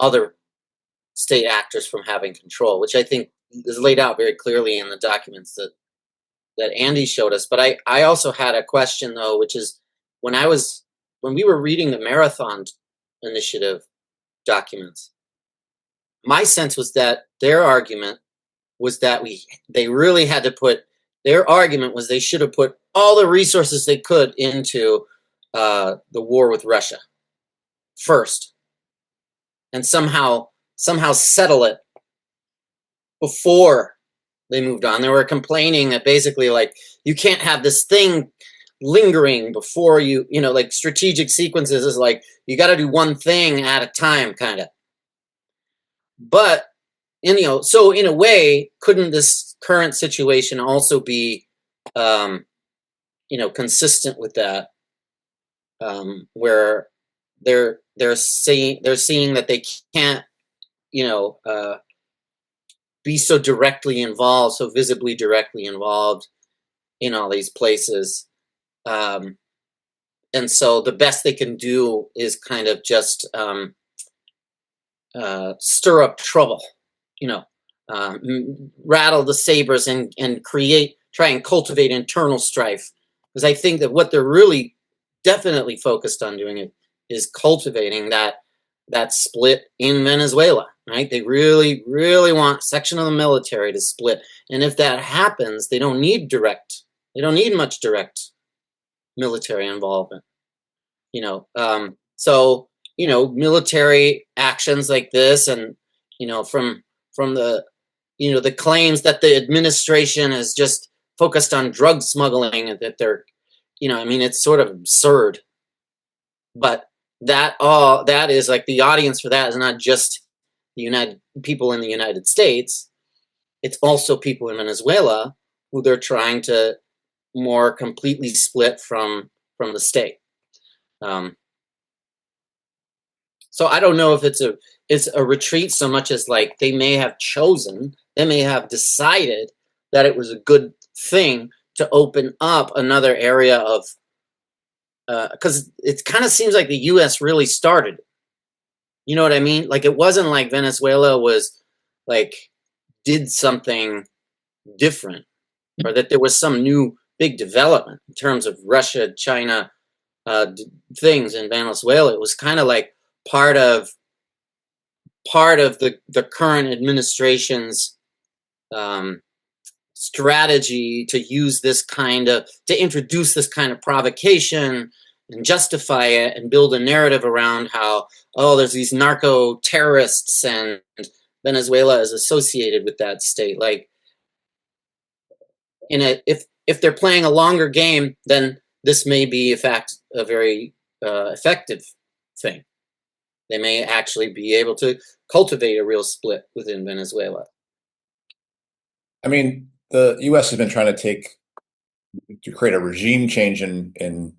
other state actors from having control, which I think is laid out very clearly in the documents that Andy showed us. But I also had a question, though, which is when we were reading the Marathon Initiative documents, my sense was that their argument was that they really had to put, their argument was they should have put all the resources they could into the war with Russia first, and somehow settle it before they moved on. They were complaining that basically, like, you can't have this thing lingering before like strategic sequences is like, you got to do one thing at a time, kind of. But, so in a way, couldn't this current situation also be, consistent with that, where they're seeing that they can't, be so directly involved, so visibly directly involved in all these places. And so the best they can do is kind of just stir up trouble, rattle the sabers and try and cultivate internal strife. Because I think that what they're really definitely focused on doing is cultivating that split in Venezuela, right? They really, really want a section of the military to split. And if that happens, they don't need much direct military involvement, so, military actions like this, and, from the, the claims that the administration is just focused on drug smuggling, and that they're, it's sort of absurd. But that is like, the audience for that is not just people in the United States. It's also people in Venezuela who they're trying to more completely split from the state. So I don't know if it's a retreat so much as like they may have decided that it was a good thing to open up another area of, because it kind of seems like the U.S. really started. You know what I mean? Like it wasn't like Venezuela was like did something different, or that there was some new big development in terms of Russia, China, things in Venezuela. It was kind of like part of the current administration's strategy to use this to introduce this kind of provocation and justify it and build a narrative around how, oh, there's these narco terrorists and Venezuela is associated with that state. Like, if they're playing a longer game, then this may be, in fact, a very effective thing. They may actually be able to cultivate a real split within Venezuela. I mean, the U.S. has been trying to create a regime change in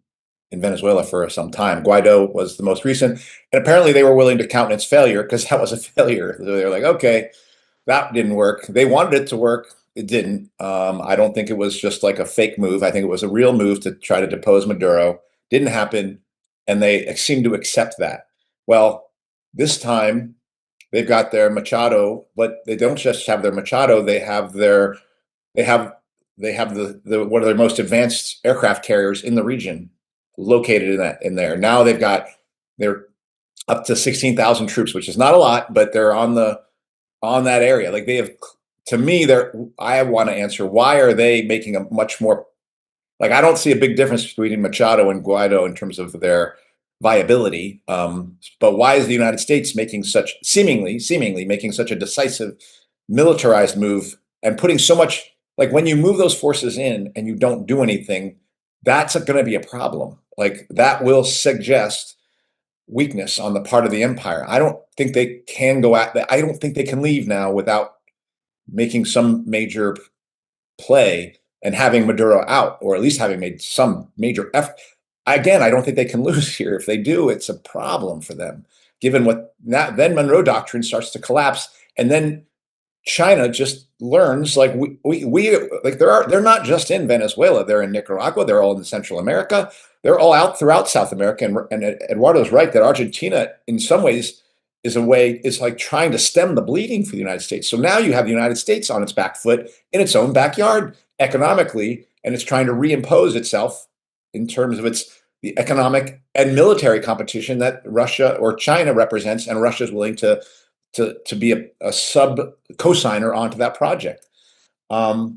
Venezuela for some time. Guaido was the most recent, and apparently they were willing to countenance failure because that was a failure. They were like, okay, that didn't work. They wanted it to work. It didn't. I don't think it was just like a fake move. I think it was a real move to try to depose Maduro. Didn't happen, and they seem to accept that. Well, this time they've got their Machado, but they don't just have their Machado. They have the one of their most advanced aircraft carriers in the region located in there. Now they're up to 16,000 troops, which is not a lot, but they're on that area. Like they have, to me, I want to answer, why are they making a much more, like, I don't see a big difference between Machado and Guaido in terms of their viability. But why is the United States making seemingly making such a decisive militarized move and putting so much, like when you move those forces in and you don't do anything, that's going to be a problem. Like that will suggest weakness on the part of the empire. I don't think they can I don't think they can leave now without making some major play and having Maduro out, or at least having made some major effort. Again, I don't think they can lose here. If they do, it's a problem for them, given then Monroe Doctrine starts to collapse, and then China just learns, like they're not just in Venezuela, they're in Nicaragua, they're all in Central America, they're all out throughout South America. And Eduardo's right that Argentina, in some ways, is like trying to stem the bleeding for the United States. So now you have the United States on its back foot in its own backyard economically, and it's trying to reimpose itself in terms of the economic and military competition that Russia or China represents, and Russia is willing to be a sub co-signer onto that project. I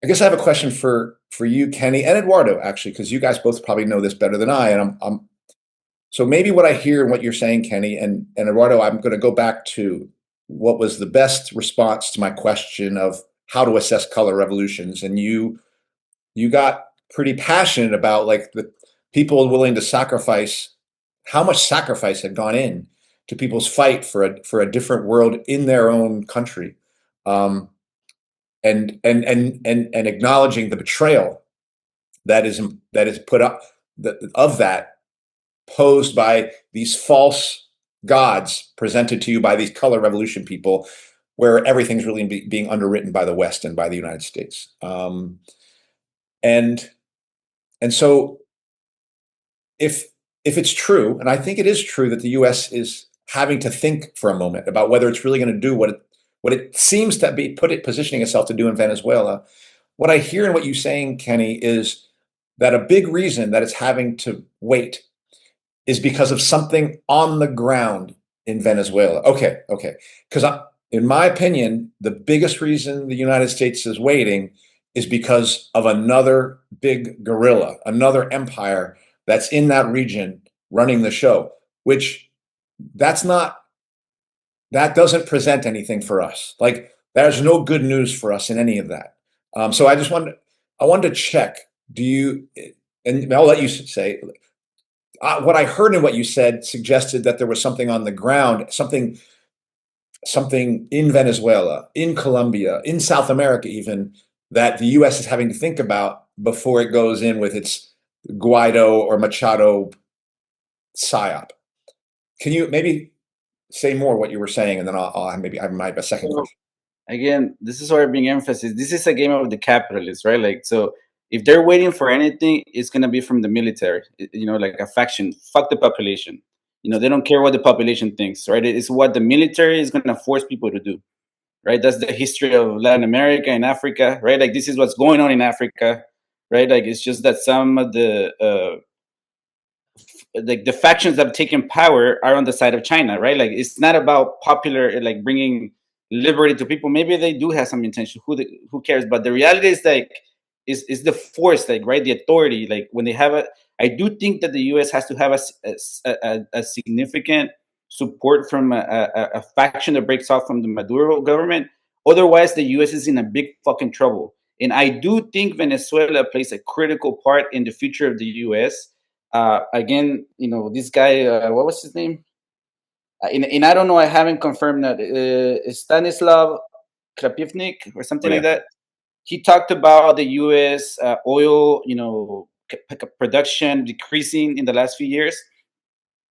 guess I have a question for you, Kenny, and Eduardo, actually, because you guys both probably know this better than I. And so maybe what I hear and what you're saying, Kenny and Eduardo, I'm going to go back to what was the best response to my question of how to assess color revolutions. And you got pretty passionate about like the people willing to sacrifice, how much sacrifice had gone in to people's fight for a different world in their own country, and acknowledging the betrayal that is put up of that posed by these false gods presented to you by these color revolution people, where everything's really being underwritten by the West and by the United States, and so if it's true, and I think it is true, that the U.S. is having to think for a moment about whether it's really going to do what it seems to be positioning itself to do in Venezuela. What I hear in what you're saying, Kenny, is that a big reason that it's having to wait is because of something on the ground in Venezuela. Okay. Because in my opinion, the biggest reason the United States is waiting is because of another big gorilla, another empire that's in that region running the show, which that doesn't present anything for us. Like there's no good news for us in any of that. So I wanted to check, and I'll let you say, what I heard in what you said suggested that there was something on the ground, something something in Venezuela, in Colombia, in South America even, that the U.S. is having to think about before it goes in with its Guaido or Machado psyop. Can you maybe say more what you were saying, and then I'll maybe I might have a second question. Again, this is why I'm being emphasis. This is a game of the capitalists, right? Like, so if they're waiting for anything, it's gonna be from the military. Like a faction. Fuck the population. They don't care what the population thinks, right? It's what the military is gonna force people to do, right? That's the history of Latin America and Africa, right? Like, this is what's going on in Africa, right? Like, it's just that some of the like the factions that have taken power are on the side of China, right? Like, it's not about popular, like, bringing liberty to people. Maybe they do have some intention. Who cares? But the reality is, like, is the force, like, right, the authority. Like, when they have I do think that the U.S. has to have a significant support from a faction that breaks off from the Maduro government. Otherwise, the U.S. is in a big fucking trouble. And I do think Venezuela plays a critical part in the future of the U.S. Again, this guy, what was his name? And I don't know, I haven't confirmed that. Stanislav Krapivnik or something like that. He talked about the U.S. Oil, production decreasing in the last few years.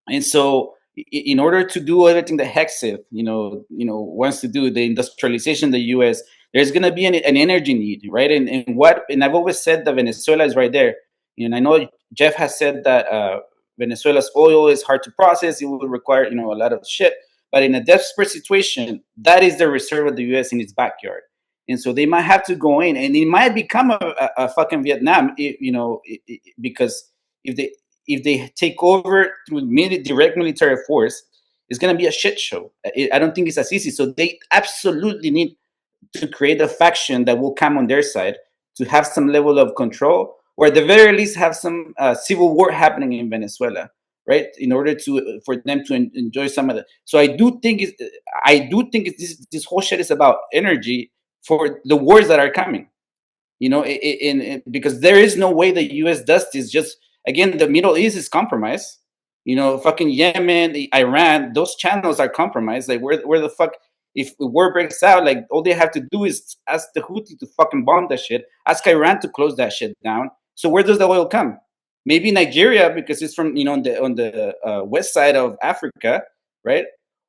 And so, in order to do everything that Hexit, wants to do, the industrialization of the U.S., there's going to be an energy need, right? And I've always said that Venezuela is right there. And I know Jeff has said that Venezuela's oil is hard to process; it will require, a lot of shit. But in a desperate situation, that is the reserve of the U.S. in its backyard. And so they might have to go in, and it might become a fucking Vietnam, because if they take over through direct military force, it's going to be a shit show. I don't think it's as easy. So they absolutely need to create a faction that will come on their side to have some level of control, or at the very least have some civil war happening in Venezuela, right? In order for them to enjoy some of the. So I do think this whole shit is about energy for the wars that are coming. Because there is no way the U.S. does this. Just, again, the Middle East is compromised. Fucking Yemen, Iran, those channels are compromised. Like, where the fuck, if war breaks out, like, all they have to do is ask the Houthi to fucking bomb that shit, ask Iran to close that shit down. So where does the oil come? Maybe Nigeria, because it's from on the west side of Africa, right?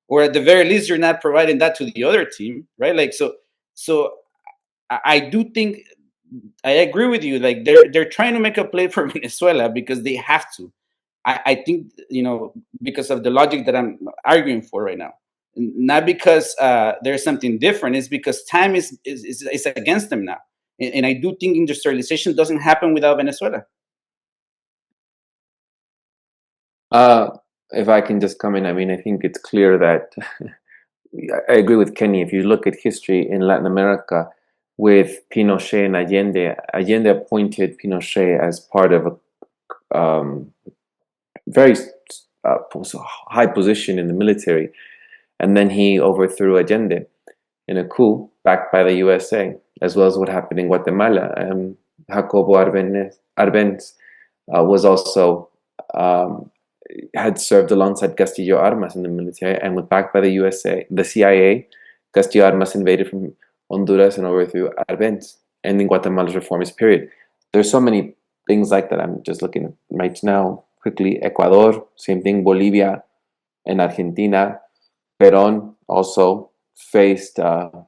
Or at the very least, you're not providing that to the other team, right? Like, so I do think I agree with you. Like, they're trying to make a play for Venezuela because they have to. I think, because of the logic that I'm arguing for right now, not because there's something different. It's because time is against them now, and I do think industrialization doesn't happen without Venezuela. If I can just come in, I mean, I think it's clear that I agree with Kenny. If you look at history in Latin America, with Pinochet and Allende appointed Pinochet as part of a very high position in the military, and then he overthrew Allende in a coup backed by the USA, as well as what happened in Guatemala. Jacobo Arbenz was also had served alongside Castillo Armas in the military and was backed by the USA, the CIA. Castillo Armas invaded from Honduras and overthrew Arbenz, ending Guatemala's reformist period. There's so many things like that. I'm just looking at right now quickly. Ecuador, same thing. Bolivia and Argentina. Perón also faced Eduardo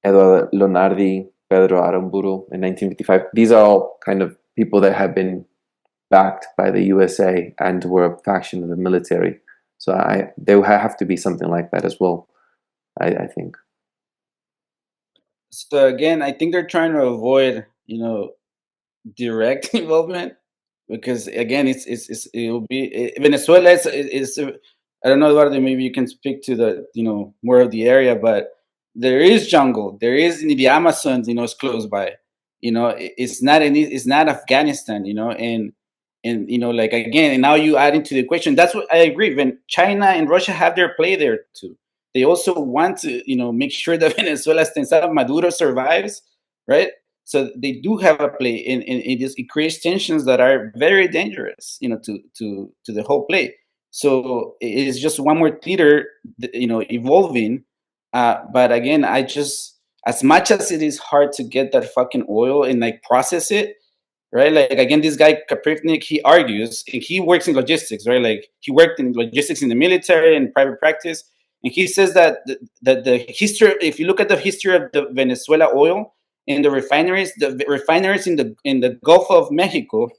Lonardi, Pedro Aramburu in 1955. These are all kind of people that have been backed by the USA and were a faction of the military. So there will have to be something like that as well, I think. So again, I think they're trying to avoid, direct involvement, because again, it will be Venezuela is I don't know, Eduardo, maybe you can speak to the more of the area, but there is jungle, there is in the Amazon, it's close by, it's not Afghanistan, and like, again, and now you add into the equation. That's what I agree. When China and Russia have their play there too, they also want to make sure that Venezuela stands up, Maduro survives, right? So they do have a play, and it creates tensions that are very dangerous, to the whole play. So it is just one more theater, evolving. But again, I just, as much as it is hard to get that fucking oil and like process it, right? Like again, this guy Kaprivnik, he argues, and he works in logistics, right? Like he worked in logistics in the military and private practice, and he says that the history, if you look at the history of the Venezuela oil and the refineries in the Gulf of Mexico,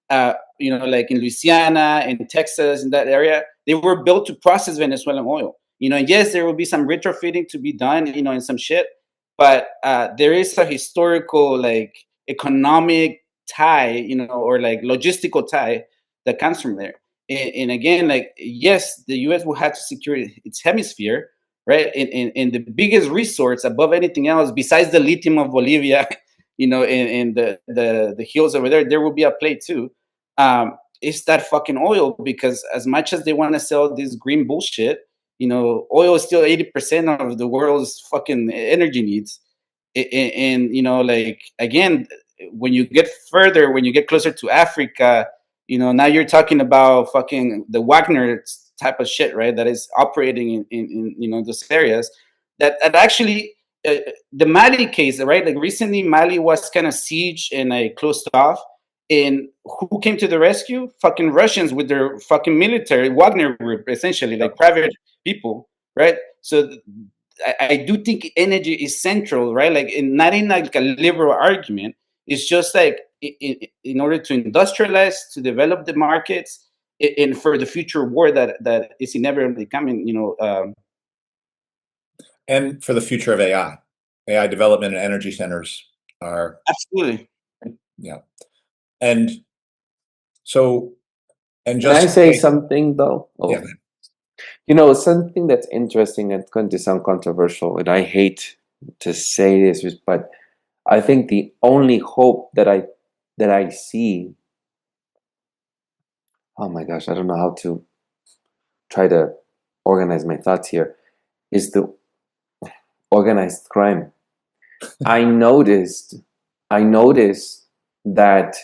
like in Louisiana and Texas, in that area, they were built to process Venezuelan oil. And yes, there will be some retrofitting to be done, and some shit, but there is a historical, like, economic tie, or like logistical tie that comes from there. And again, like, yes, the U.S. will have to secure its hemisphere, right? And the biggest resource above anything else, besides the lithium of Bolivia, and the hills over there will be a play too. It's that fucking oil, because as much as they want to sell this green bullshit, oil is still 80% of the world's fucking energy needs. And like, again, when you get closer to Africa, now you're talking about fucking the Wagner type of shit, right? That is operating in those areas. That actually, the Mali case, right? Like recently, Mali was kind of sieged and like closed off. And who came to the rescue? Fucking Russians with their fucking military, Wagner group, essentially, like private people, right? So I do think energy is central, right? Like, not in like a liberal argument. It's just like in order to industrialize, to develop the markets, and for the future war that is inevitably coming, And for the future of AI development and energy centers are absolutely. Yeah. And so, and Can I just say something though? Yeah. Something that's interesting and going to sound controversial, and I hate to say this, but I think the only hope that I see, oh my gosh, I don't know how to try to organize my thoughts here, is the organized crime. I noticed that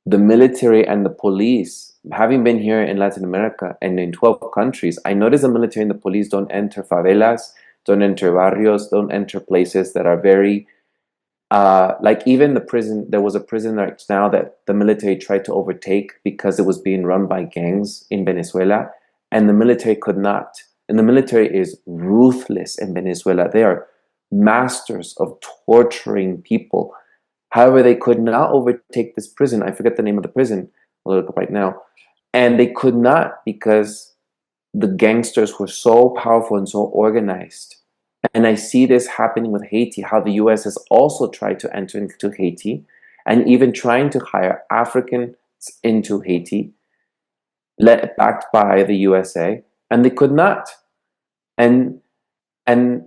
the military and the police, having been here in Latin America and in 12 countries, I noticed the military and the police don't enter favelas, don't enter barrios, don't enter places that are very, like even the prison. There was a prison right now that the military tried to overtake because it was being run by gangs in Venezuela, and the military could not. And the military is ruthless in Venezuela. They are masters of torturing people. However, they could not overtake this prison. I forget the name of the prison. I'll look up right now. And they could not because the gangsters were so powerful and so organized. And I see this happening with Haiti, how the US has also tried to enter into Haiti and even trying to hire Africans into Haiti, backed by the USA, and they could not. And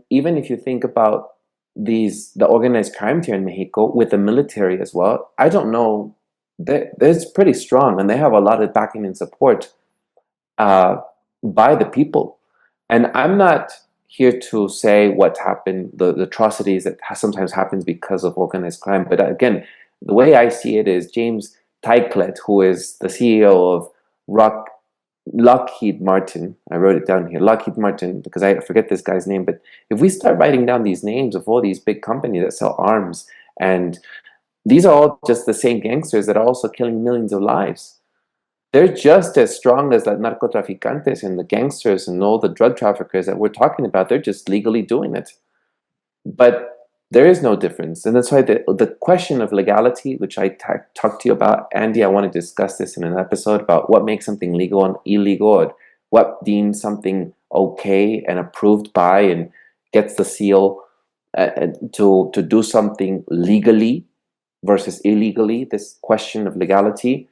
even if you think about the organized crime here in Mexico with the military as well, I don't know, they're pretty strong and they have a lot of backing and support by the people. And I'm not here to say what happened, the atrocities that sometimes happens because of organized crime. But again, the way I see it is James Tyclet, who is the CEO of Lockheed Martin. I wrote it down here, Lockheed Martin, because I forget this guy's name. But if we start writing down these names of all these big companies that sell arms, and these are all just the same gangsters that are also killing millions of lives. They're just as strong as the narcotraficantes and the gangsters and all the drug traffickers that we're talking about. They're just legally doing it. But there is no difference. And that's why the question of legality, which I talked to you about, Andy, I want to discuss this in an episode about what makes something legal and illegal, or what deems something okay and approved by and gets the seal to do something legally versus illegally, this question of legality.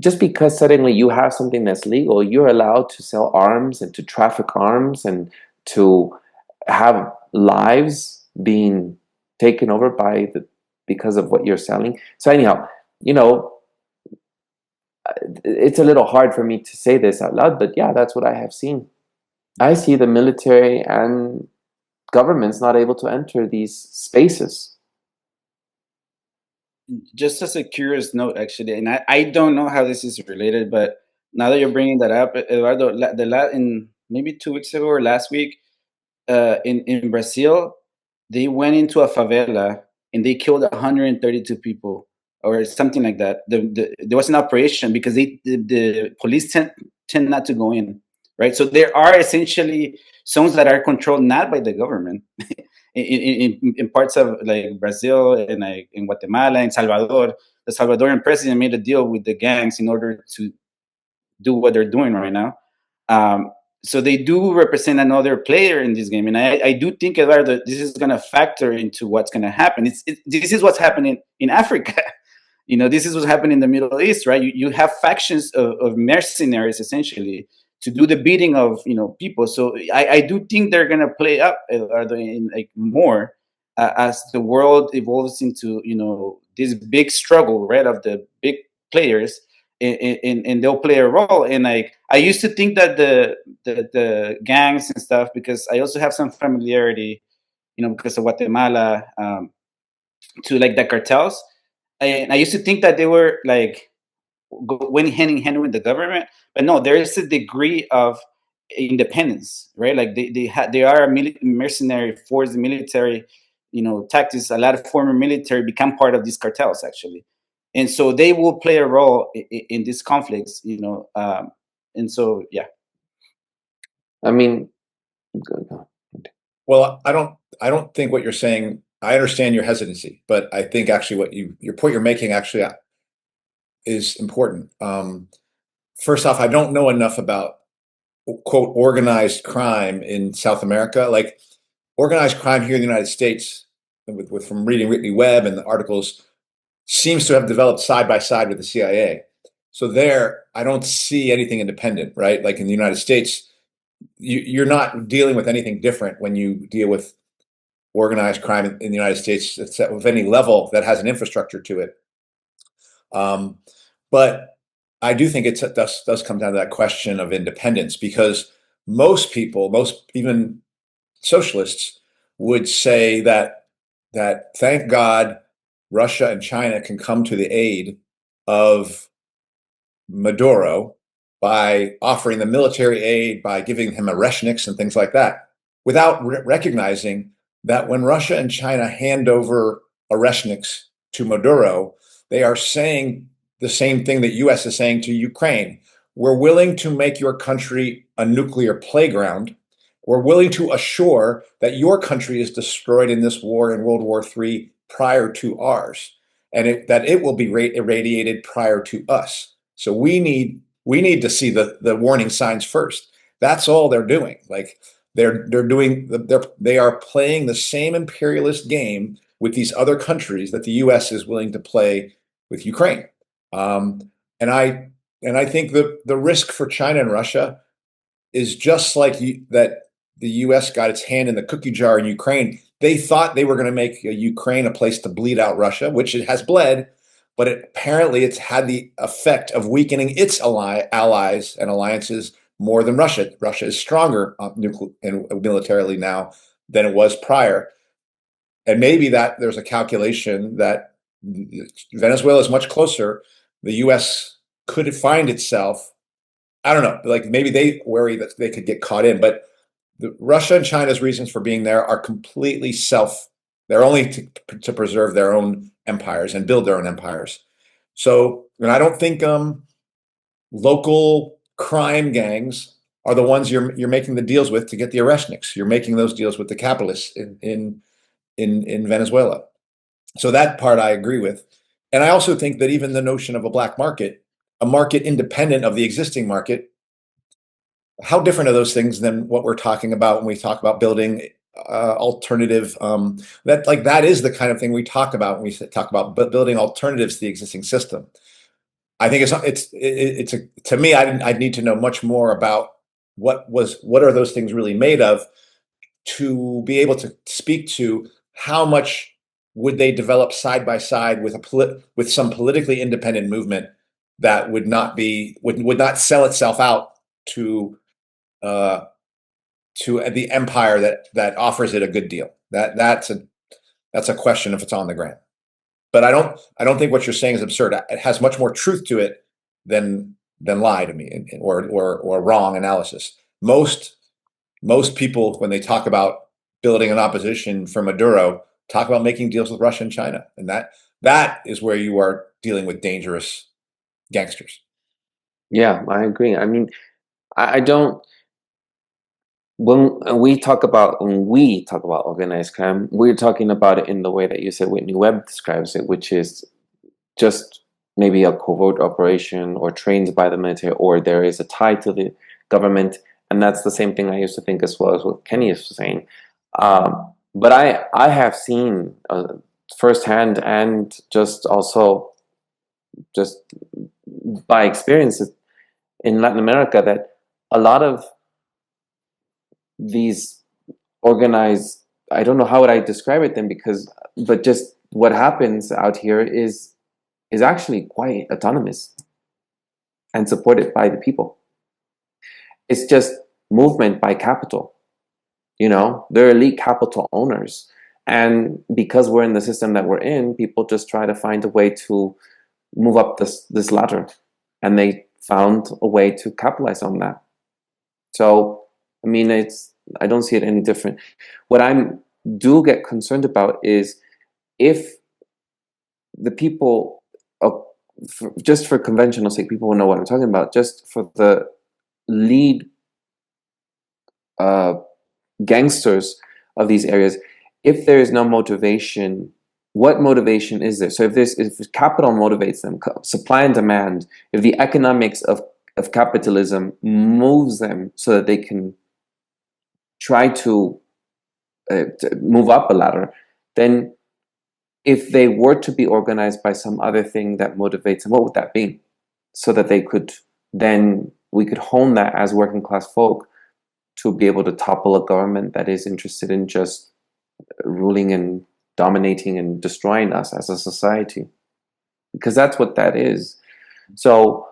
Just because suddenly you have something that's legal, you're allowed to sell arms and to traffic arms and to have lives being taken over because of what you're selling. So anyhow, it's a little hard for me to say this out loud, but yeah, that's what I have seen. I see the military and governments not able to enter these spaces. Just as a curious note, actually, and I don't know how this is related, but Now that you're bringing that up, Eduardo, in maybe 2 weeks ago or last week, in Brazil, they went into a favela and they killed 132 people or something like that. There was an operation because the police tend not to go in, right? So there are essentially zones that are controlled not by the government. In parts of like Brazil and like in Guatemala and Salvador, the Salvadoran president made a deal with the gangs in order to do what they're doing right now. So they do represent another player in this game, and I do think, Eduardo, this is going to factor into what's going to happen. This is what's happening in Africa. This is what's happening in the Middle East, right? You have factions of mercenaries essentially to do the bidding of people. So I do think they're going to play up, Eduardo, in like more as the world evolves into this big struggle, right, of the big players, and they'll play a role. And like I used to think that the gangs and stuff, because I also have some familiarity, because of Guatemala, to like the cartels, and I used to think that they were like went hand in hand with the government, but no, there is a degree of independence, right? Like they are a mercenary force, the military, tactics. A lot of former military become part of these cartels actually, and so they will play a role in these conflicts, and so yeah. I mean, Well, I don't think what you're saying. I understand your hesitancy, but I think actually your point you're making actually is important. First off, I don't know enough about quote organized crime in South America. Like organized crime here in the United States, from reading Whitney Webb and the articles, seems to have developed side by side with the CIA. So there, I don't see anything independent, right? Like in the United States, you're not dealing with anything different when you deal with organized crime in the United States of any level that has an infrastructure to it. But I do think it does come down to that question of independence, because most people, even socialists, would say that thank God Russia and China can come to the aid of Maduro by offering the military aid, by giving him Oreshniks and things like that, without recognizing that when Russia and China hand over Oreshniks to Maduro, they are saying the same thing that U.S. is saying to Ukraine. We're willing to make your country a nuclear playground. We're willing to assure that your country is destroyed in this war in World War III prior to ours, and that it will be irradiated prior to us. So we need to see the warning signs first. That's all they're doing. Like they are playing the same imperialist game with these other countries that the U.S. is willing to play with Ukraine. And I think the risk for China and Russia is just like that the U.S. got its hand in the cookie jar in Ukraine. They thought they were going to make Ukraine a place to bleed out Russia, which it has bled, but apparently it's had the effect of weakening its allies and alliances more than Russia. Russia is stronger militarily now than it was prior. And maybe that there's a calculation that Venezuela is much closer. The U.S. could find itself, I don't know, like maybe they worry that they could get caught in, but Russia and China's reasons for being there are completely they're only to preserve their own empires and build their own empires. So, and I don't think local crime gangs are the ones you're making the deals with to get the Oreshniks. You're making those deals with the capitalists in Venezuela. So that part I agree with. And I also think that even the notion of a black market, a market independent of the existing market, how different are those things than what we're talking about when we talk about building alternative? That is the kind of thing we talk about when we talk about building alternatives to the existing system. I think to me, I'd need to know much more about what are those things really made of to be able to speak to how much would they develop side by side with some politically independent movement that would not sell itself out to the empire that offers it a good deal. That's a question if it's on the ground. But I don't think what you're saying is absurd. It has much more truth to it than then lie to me, or wrong analysis. Most people, when they talk about building an opposition for Maduro, talk about making deals with Russia and China, and that is where you are dealing with dangerous gangsters. Yeah, I agree. I mean, I don't. When we talk about organized crime, we're talking about it in the way that you said Whitney Webb describes it, which is just maybe a covert operation or trained by the military, or there is a tie to the government. And that's the same thing I used to think as well as what Kenny is saying. But I have seen firsthand, and just also just by experience in Latin America, that a lot of these organized, I don't know how would I describe it then, but just what happens out here is actually quite autonomous and supported by the people. It's just movement by capital. They're elite capital owners. And because we're in the system that we're in, people just try to find a way to move up this ladder. And they found a way to capitalize on that. So, I mean, I don't see it any different. What I do get concerned about is if the people, just for conventional sake, people will know what I'm talking about, just for the lead gangsters of these areas, if there is no motivation, what motivation is there? So if capital motivates them, supply and demand, if the economics of capitalism moves them so that they can try to move up a ladder, then if they were to be organized by some other thing that motivates them, what would that be? So that we could hone that as working class folk to be able to topple a government that is interested in just ruling and dominating and destroying us as a society. Because that's what that is. So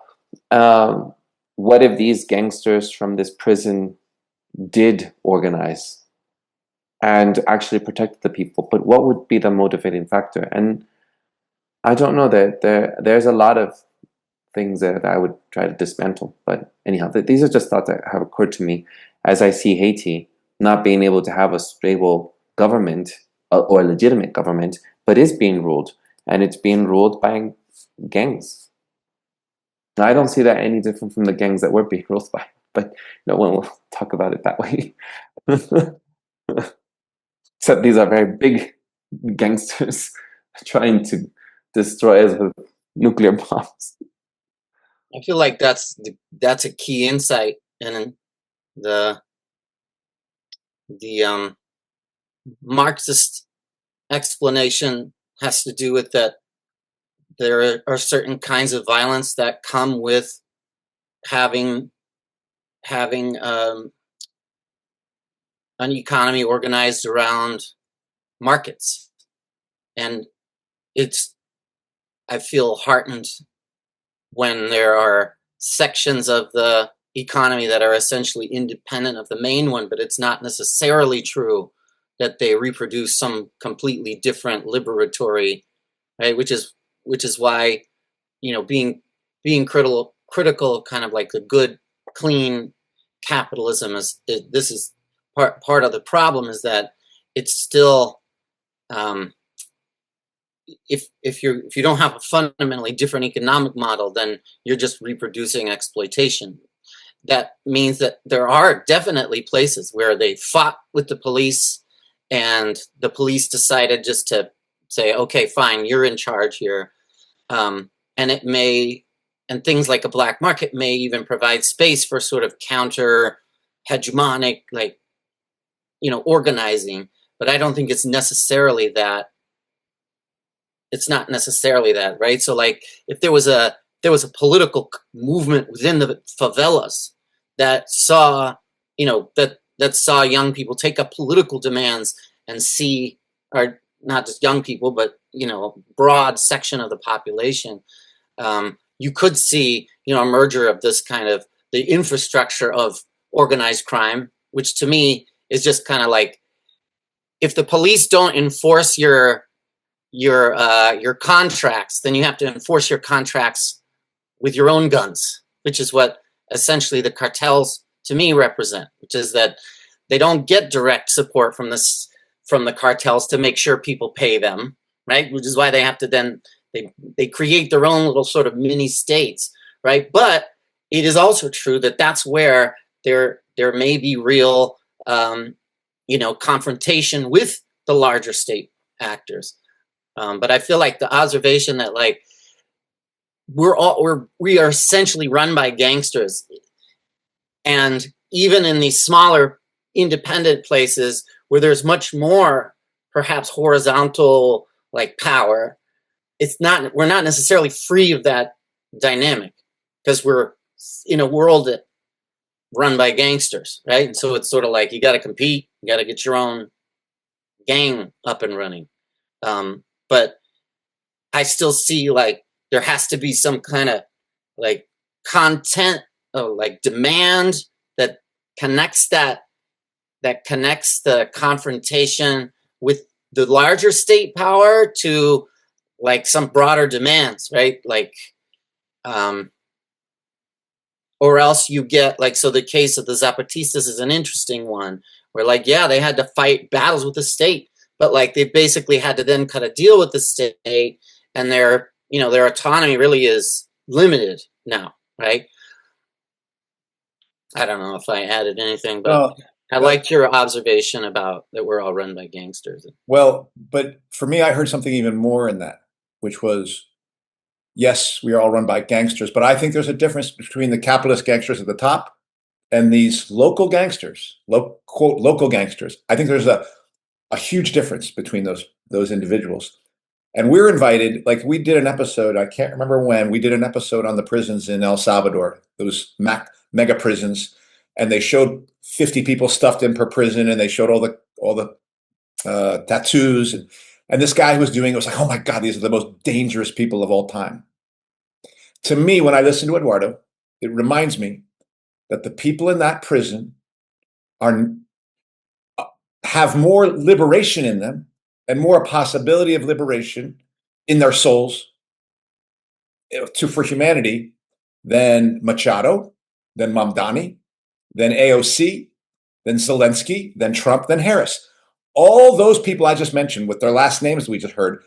what if these gangsters from this prison did organize and actually protect the people? But what would be the motivating factor? And I don't know, that there's a lot of things that I would try to dismantle. But anyhow, these are just thoughts that have occurred to me as I see Haiti not being able to have a stable government or a legitimate government, but is being ruled, and it's being ruled by gangs. Now, I don't see that any different from the gangs that we're being ruled by, but no one will talk about it that way. Except these are very big gangsters trying to destroy us with nuclear bombs. I feel like that's a key insight, and the Marxist explanation has to do with that there are certain kinds of violence that come with having an economy organized around markets. And I feel heartened when there are sections of the economy that are essentially independent of the main one, but it's not necessarily true that they reproduce some completely different liberatory, right? Which is why, being critical kind of like a good, clean capitalism this is part of the problem, is that it's still if you don't have a fundamentally different economic model, then you're just reproducing exploitation. That means that there are definitely places where they fought with the police, and the police decided just to say, okay, fine, you're in charge here. And things like a black market may even provide space for sort of counter hegemonic, organizing. But I don't think it's necessarily that. It's not necessarily that, right? So if there was a political movement within the favelas that saw, that saw young people take up political demands and see, or not just young people, but, broad section of the population, you could see, a merger of this kind of the infrastructure of organized crime, which to me is just kind of like, if the police don't enforce your contracts, then you have to enforce your contracts with your own guns. which is what essentially the cartels to me represent, which is that they don't get direct support from the cartels to make sure people pay them, right? Which is why they have to then they create their own little sort of mini states, right? But it is also true that that's where there may be real confrontation with the larger state actors. But I feel like the observation that like we are essentially run by gangsters, and even in these smaller independent places where there's much more perhaps horizontal like power, we're not necessarily free of that dynamic because we're in a world that run by gangsters, right? And so it's sort of like you got to compete, you got to get your own gang up and running. But I still see like there has to be some kind of like content or like demand that connects the confrontation with the larger state power to like some broader demands, right? Like, or else you get like, so the case of the Zapatistas is an interesting one where like, yeah, they had to fight battles with the state, but like they basically had to then kind of deal with the state, and their autonomy really is limited now, right? I don't know if I added anything, but I liked your observation about that we're all run by gangsters. Well, but for me, I heard something even more in that, which was, yes, we are all run by gangsters, but I think there's a difference between the capitalist gangsters at the top and these local gangsters, quote, local gangsters. I think there's a huge difference between those individuals. And we're invited, like we did an episode, I can't remember when, we did an episode on the prisons in El Salvador, those mega prisons, and they showed 50 people stuffed in per prison, and they showed all the tattoos. And this guy who was doing it was like, oh my God, these are the most dangerous people of all time. To me, when I listen to Eduardo, it reminds me that the people in that prison have more liberation in them and more possibility of liberation in their souls for humanity than Machado, than Mamdani, than AOC, than Zelensky, than Trump, than Harris. All those people I just mentioned with their last names we just heard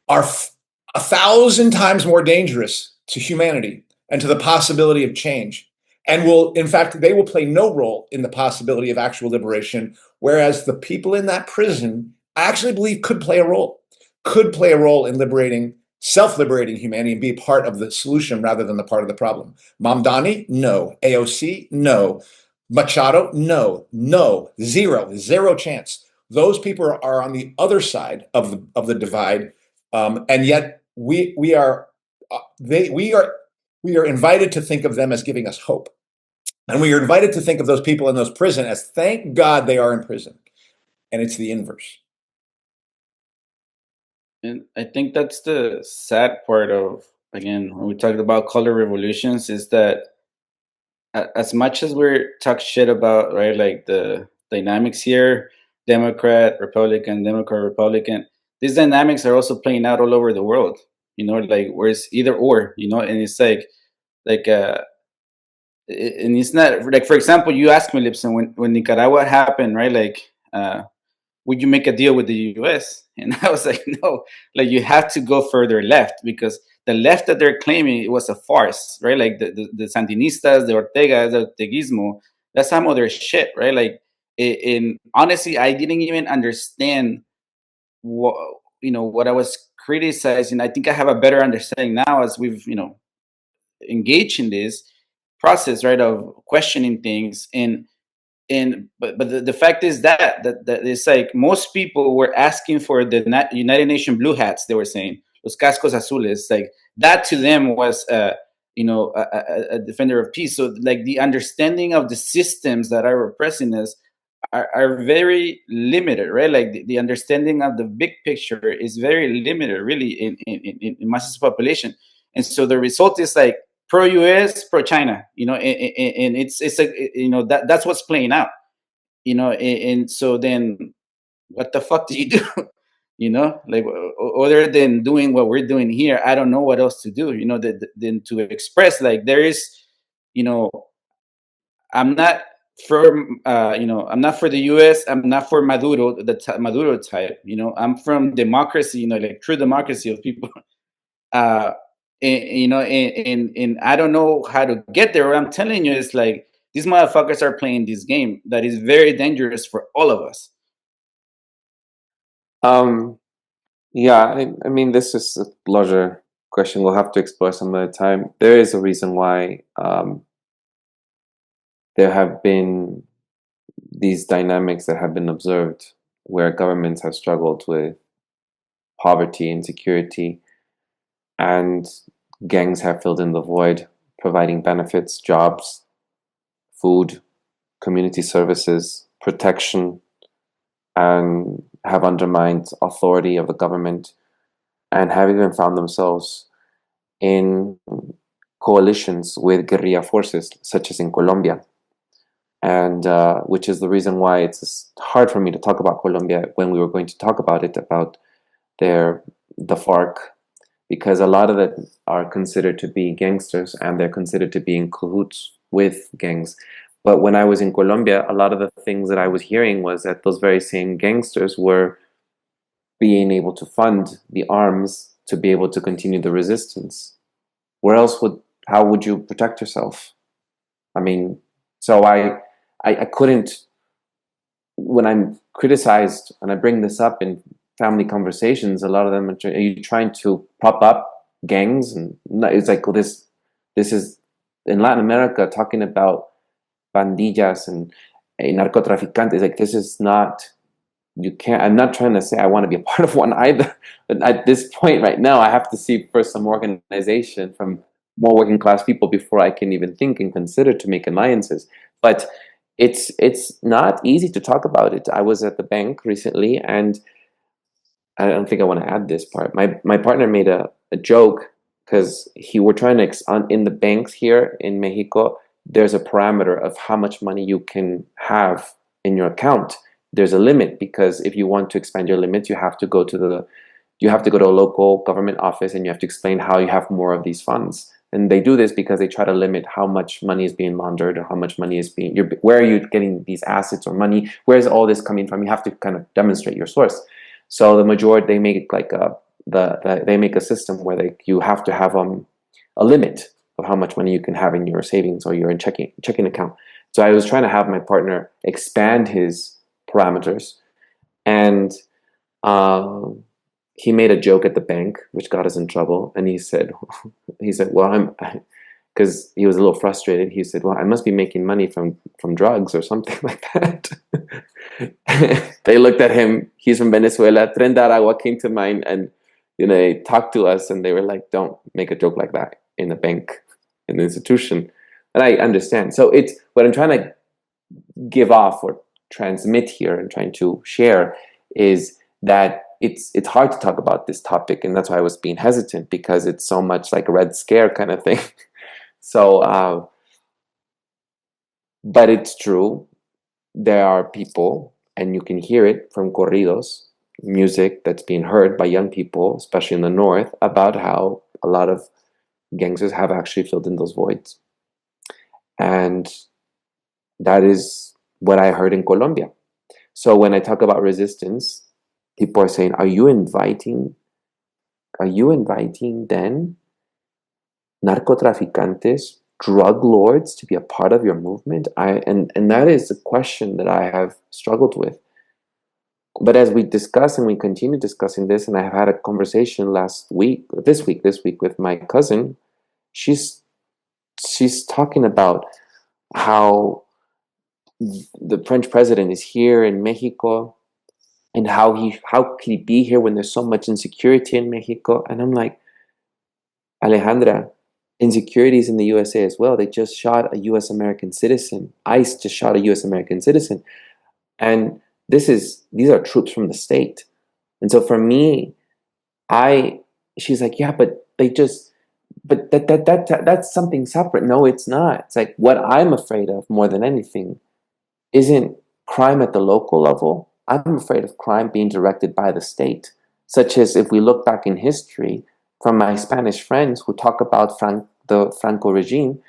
are 1,000 times more dangerous to humanity and to the possibility of change, and they will play no role in the possibility of actual liberation, whereas the people in that prison, I actually believe, could play a role in self-liberating humanity and be a part of the solution rather than the part of the problem. Mamdani, no. AOC, no. Machado, no. Zero chance. Those people are on the other side of the divide, and yet we are invited to think of them as giving us hope, and we are invited to think of those people in those prison as thank God they are in prison, and it's the inverse. And I think that's the sad part of, again, when we talked about color revolutions, is that as much as we're talk shit about, right, like the dynamics here, Democrat, Republican, these dynamics are also playing out all over the world, like where it's either or, and it's like, and it's not like, for example, you asked me, Lipson, when Nicaragua happened, right? Like, would you make a deal with the US? And I was like, no, like you have to go further left, because the left that they're claiming, it was a farce, right? Like the Sandinistas, the Ortega, the Orteguismo, that's some other shit, right? Like, in honestly, I didn't even understand what I was criticizing. I think I have a better understanding now as we've engaged in this process, right, of questioning things. But the fact is that it's like most people were asking for the United Nations blue hats. They were saying los cascos azules, like that to them was a defender of peace. So like the understanding of the systems that are repressing us are very limited, right? Like the understanding of the big picture is very limited, really, in masses of population. And so the result is like pro-US, pro-China, and it's a, that's what's playing out, and so then what the fuck do you do? Like, other than doing what we're doing here, I don't know what else to do, than to express like there is I'm not for I'm not for the U.S. I'm not for Maduro, Maduro type. I'm from democracy. Like true democracy of people. uh, and I don't know how to get there. What I'm telling you is like these motherfuckers are playing this game that is very dangerous for all of us. Yeah, I mean, this is a larger question. We'll have to explore some other time. There is a reason why there have been these dynamics that have been observed where governments have struggled with poverty, insecurity, and gangs have filled in the void, providing benefits, jobs, food, community services, protection, and have undermined authority of the government, and have even found themselves in coalitions with guerrilla forces, such as in Colombia. And which is the reason why it's hard for me to talk about Colombia when we were going to talk about it, about the FARC, because a lot of them are considered to be gangsters and they're considered to be in cahoots with gangs. But when I was in Colombia, a lot of the things that I was hearing was that those very same gangsters were being able to fund the arms to be able to continue the resistance. How would you protect yourself? I mean, so I couldn't, when I'm criticized and I bring this up in family conversations, a lot of them are you trying to prop up gangs? And it's like, well, this is in Latin America talking about pandillas and narcotraficantes. Like, this is not, you can't, I'm not trying to say I want to be a part of one either. But at this point right now, I have to see first some organization from more working class people before I can even think and consider to make alliances. But it's not easy to talk about it. I was at the bank recently, and I don't think I want to add this part. My partner made a joke because we're trying to in the banks here in Mexico. There's a parameter of how much money you can have in your account. There's a limit, because if you want to expand your limits, you have to go to a local government office and you have to explain how you have more of these funds. And they do this because they try to limit how much money is being laundered, or how much money is where are you getting these assets or money? Where is all this coming from? You have to kind of demonstrate your source. So the majority, they make like they make a system where you have to have a limit of how much money you can have in your savings or your checking account. So I was trying to have my partner expand his parameters, and he made a joke at the bank, which got us in trouble. And he said, well, because he was a little frustrated. He said, well, I must be making money from drugs or something like that. They looked at him. He's from Venezuela. Tren de Aragua came to mind, and they talked to us, and they were like, don't make a joke like that in a bank, in an institution. And I understand. So it's what I'm trying to give off or transmit here and trying to share is that it's hard to talk about this topic, and that's why I was being hesitant, because it's so much like a Red Scare kind of thing. So, but it's true. There are people, and you can hear it from corridos, music that's being heard by young people, especially in the north, about how a lot of gangsters have actually filled in those voids. And that is what I heard in Colombia. So when I talk about resistance, people are saying, are you inviting then narcotraficantes, drug lords, to be a part of your movement? And that is a question that I have struggled with. But as we discuss and we continue discussing this, and I have had a conversation this week with my cousin, she's talking about how the French president is here in Mexico, and how can he be here when there's so much insecurity in Mexico? And I'm like, Alejandra, insecurity is in the USA as well. They just shot a U.S. American citizen. ICE just shot a U.S. American citizen, and these are troops from the state. And so for me, she's like, yeah, but that's something separate. No, it's not. It's like, what I'm afraid of more than anything isn't crime at the local level. I'm afraid of crime being directed by the state, such as if we look back in history from my Spanish friends who talk about the Franco regime,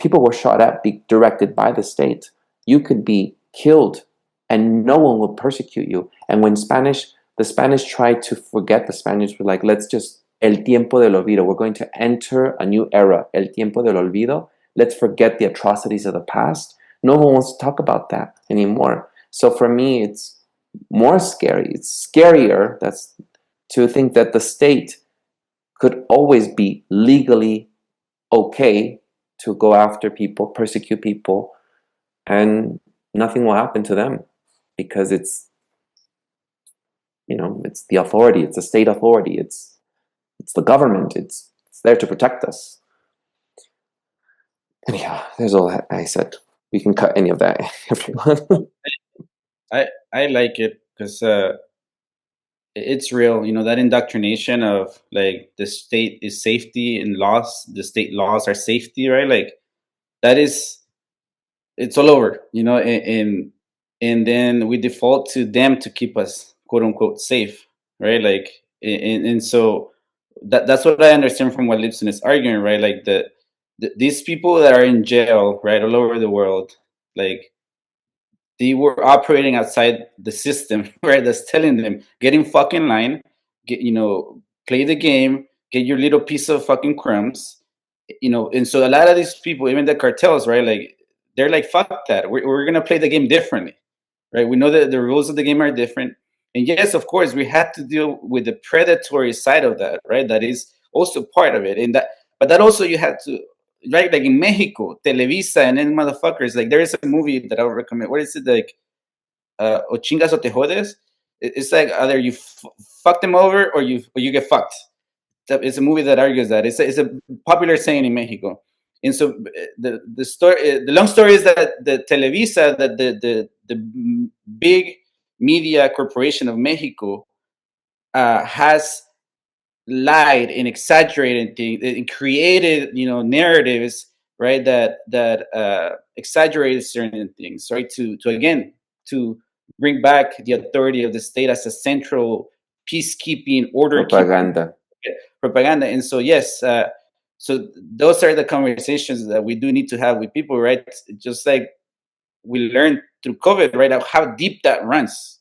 people were shot at, be directed by the state. You could be killed and no one would persecute you. And when the Spanish tried to forget, the Spaniards were like, let's just, el tiempo del olvido. We're going to enter a new era, el tiempo del olvido. Let's forget the atrocities of the past. No one wants to talk about that anymore. So for me, it's more scary. It's scarier to think that the state could always be legally okay to go after people, persecute people, and nothing will happen to them because it's the authority, it's the state authority, it's the government, it's there to protect us. Anyhow, there's all I said. We can cut any of that, everyone. I like it because it's real. That indoctrination of like the state is safety and laws, the state laws are safety, right? Like that is, it's all over, and then we default to them to keep us quote unquote safe, right? Like, and so that's what I understand from what Lipson is arguing, right? Like these people that are in jail, right, all over the world, like they were operating outside the system, right? That's telling them, get in fucking line, play the game, get your little piece of fucking crumbs, and so a lot of these people, even the cartels, right? Like they're like, fuck that. We're gonna play the game differently, right? We know that the rules of the game are different. And yes, of course, we had to deal with the predatory side of that, right? That is also part of it. But that also you had to, right? Like in Mexico, Televisa and then motherfuckers, like there is a movie that I would recommend. What is it, like? O chingas o te jodes? It's like either you fuck them over or you get fucked. It's a movie that argues that. It's a popular saying in Mexico. And so the story, the long story is that the Televisa, that the big media corporation of Mexico, has lied and exaggerated things and created, narratives, right, that exaggerated certain things, right, to again to bring back the authority of the state as a central peacekeeping order propaganda. And so yes, so those are the conversations that we do need to have with people, right? Just like we learned through COVID, right? How deep that runs,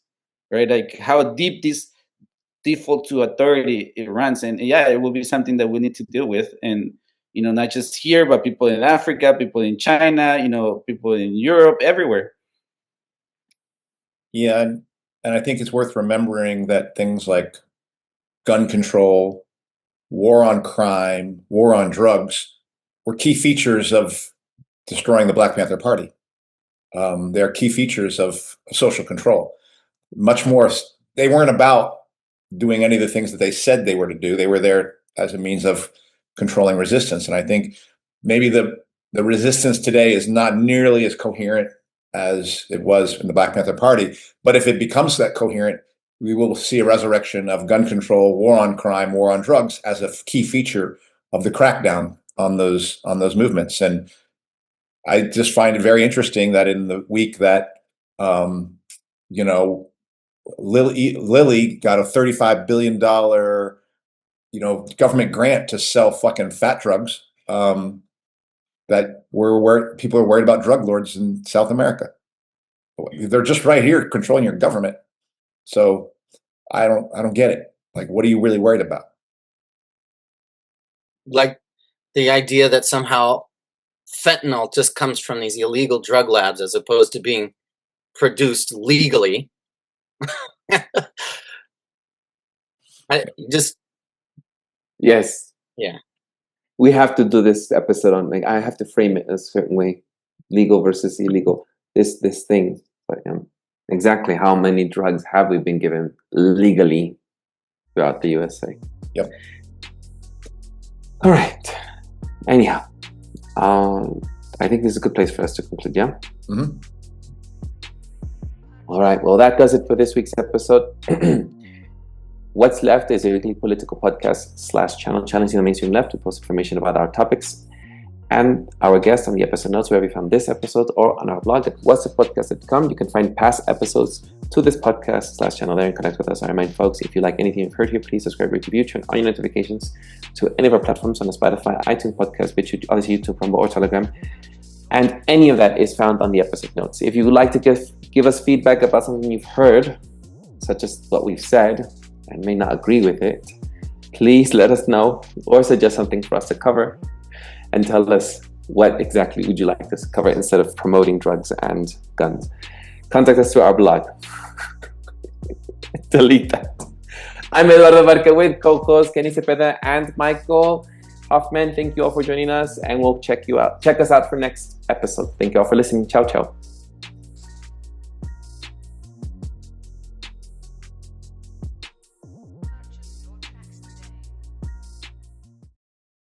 right? Like how deep this default to authority it runs. And yeah, it will be something that we need to deal with. And, not just here, but people in Africa, people in China, people in Europe, everywhere. Yeah. And I think it's worth remembering that things like gun control, war on crime, war on drugs were key features of destroying the Black Panther Party. They're key features of social control. Much more, they weren't about doing any of the things that they said they were to do. They were there as a means of controlling resistance. And I think maybe the resistance today is not nearly as coherent as it was in the Black Panther Party. But if it becomes that coherent, we will see a resurrection of gun control, war on crime, war on drugs as a key feature of the crackdown on those movements. And I just find it very interesting that in the week that, Lilly got a $35 billion, government grant to sell fucking fat drugs, that where people are worried about drug lords in South America. They're just right here controlling your government. So I don't get it. Like, what are you really worried about? Like the idea that somehow fentanyl just comes from these illegal drug labs as opposed to being produced legally. Yes. Yeah. We have to do this episode on, like, I have to frame it a certain way, legal versus illegal. This thing, but exactly how many drugs have we been given legally throughout the USA? Yep. All right. Anyhow, I think this is a good place for us to conclude. Yeah. Mm-hmm. All right. Well, that does it for this week's episode. What's Left is a weekly political podcast / channel challenging the mainstream left to post information about our topics and our guests on the episode notes where we found this episode, or on our blog at what'sthepodcast.com. You can find past episodes to this podcast / channel there and connect with us. I remind folks, if you like anything you've heard here, please subscribe, rate, review, turn on your notifications to any of our platforms on the Spotify, iTunes podcast, BitChute, Odyssey, YouTube, Rumble, or Telegram. And any of that is found on the episode notes. If you would like to give us feedback about something you've heard, such as what we've said, and may not agree with it, please let us know or suggest something for us to cover and tell us what exactly would you like us to cover instead of promoting drugs and guns. Contact us through our blog. Delete that. I'm Eduardo Barca with co-hosts Kenny Cepeda and Michael Hoffman. Thank you all for joining us, and we'll check you out. Check us out for next episode. Thank you all for listening. Ciao, ciao.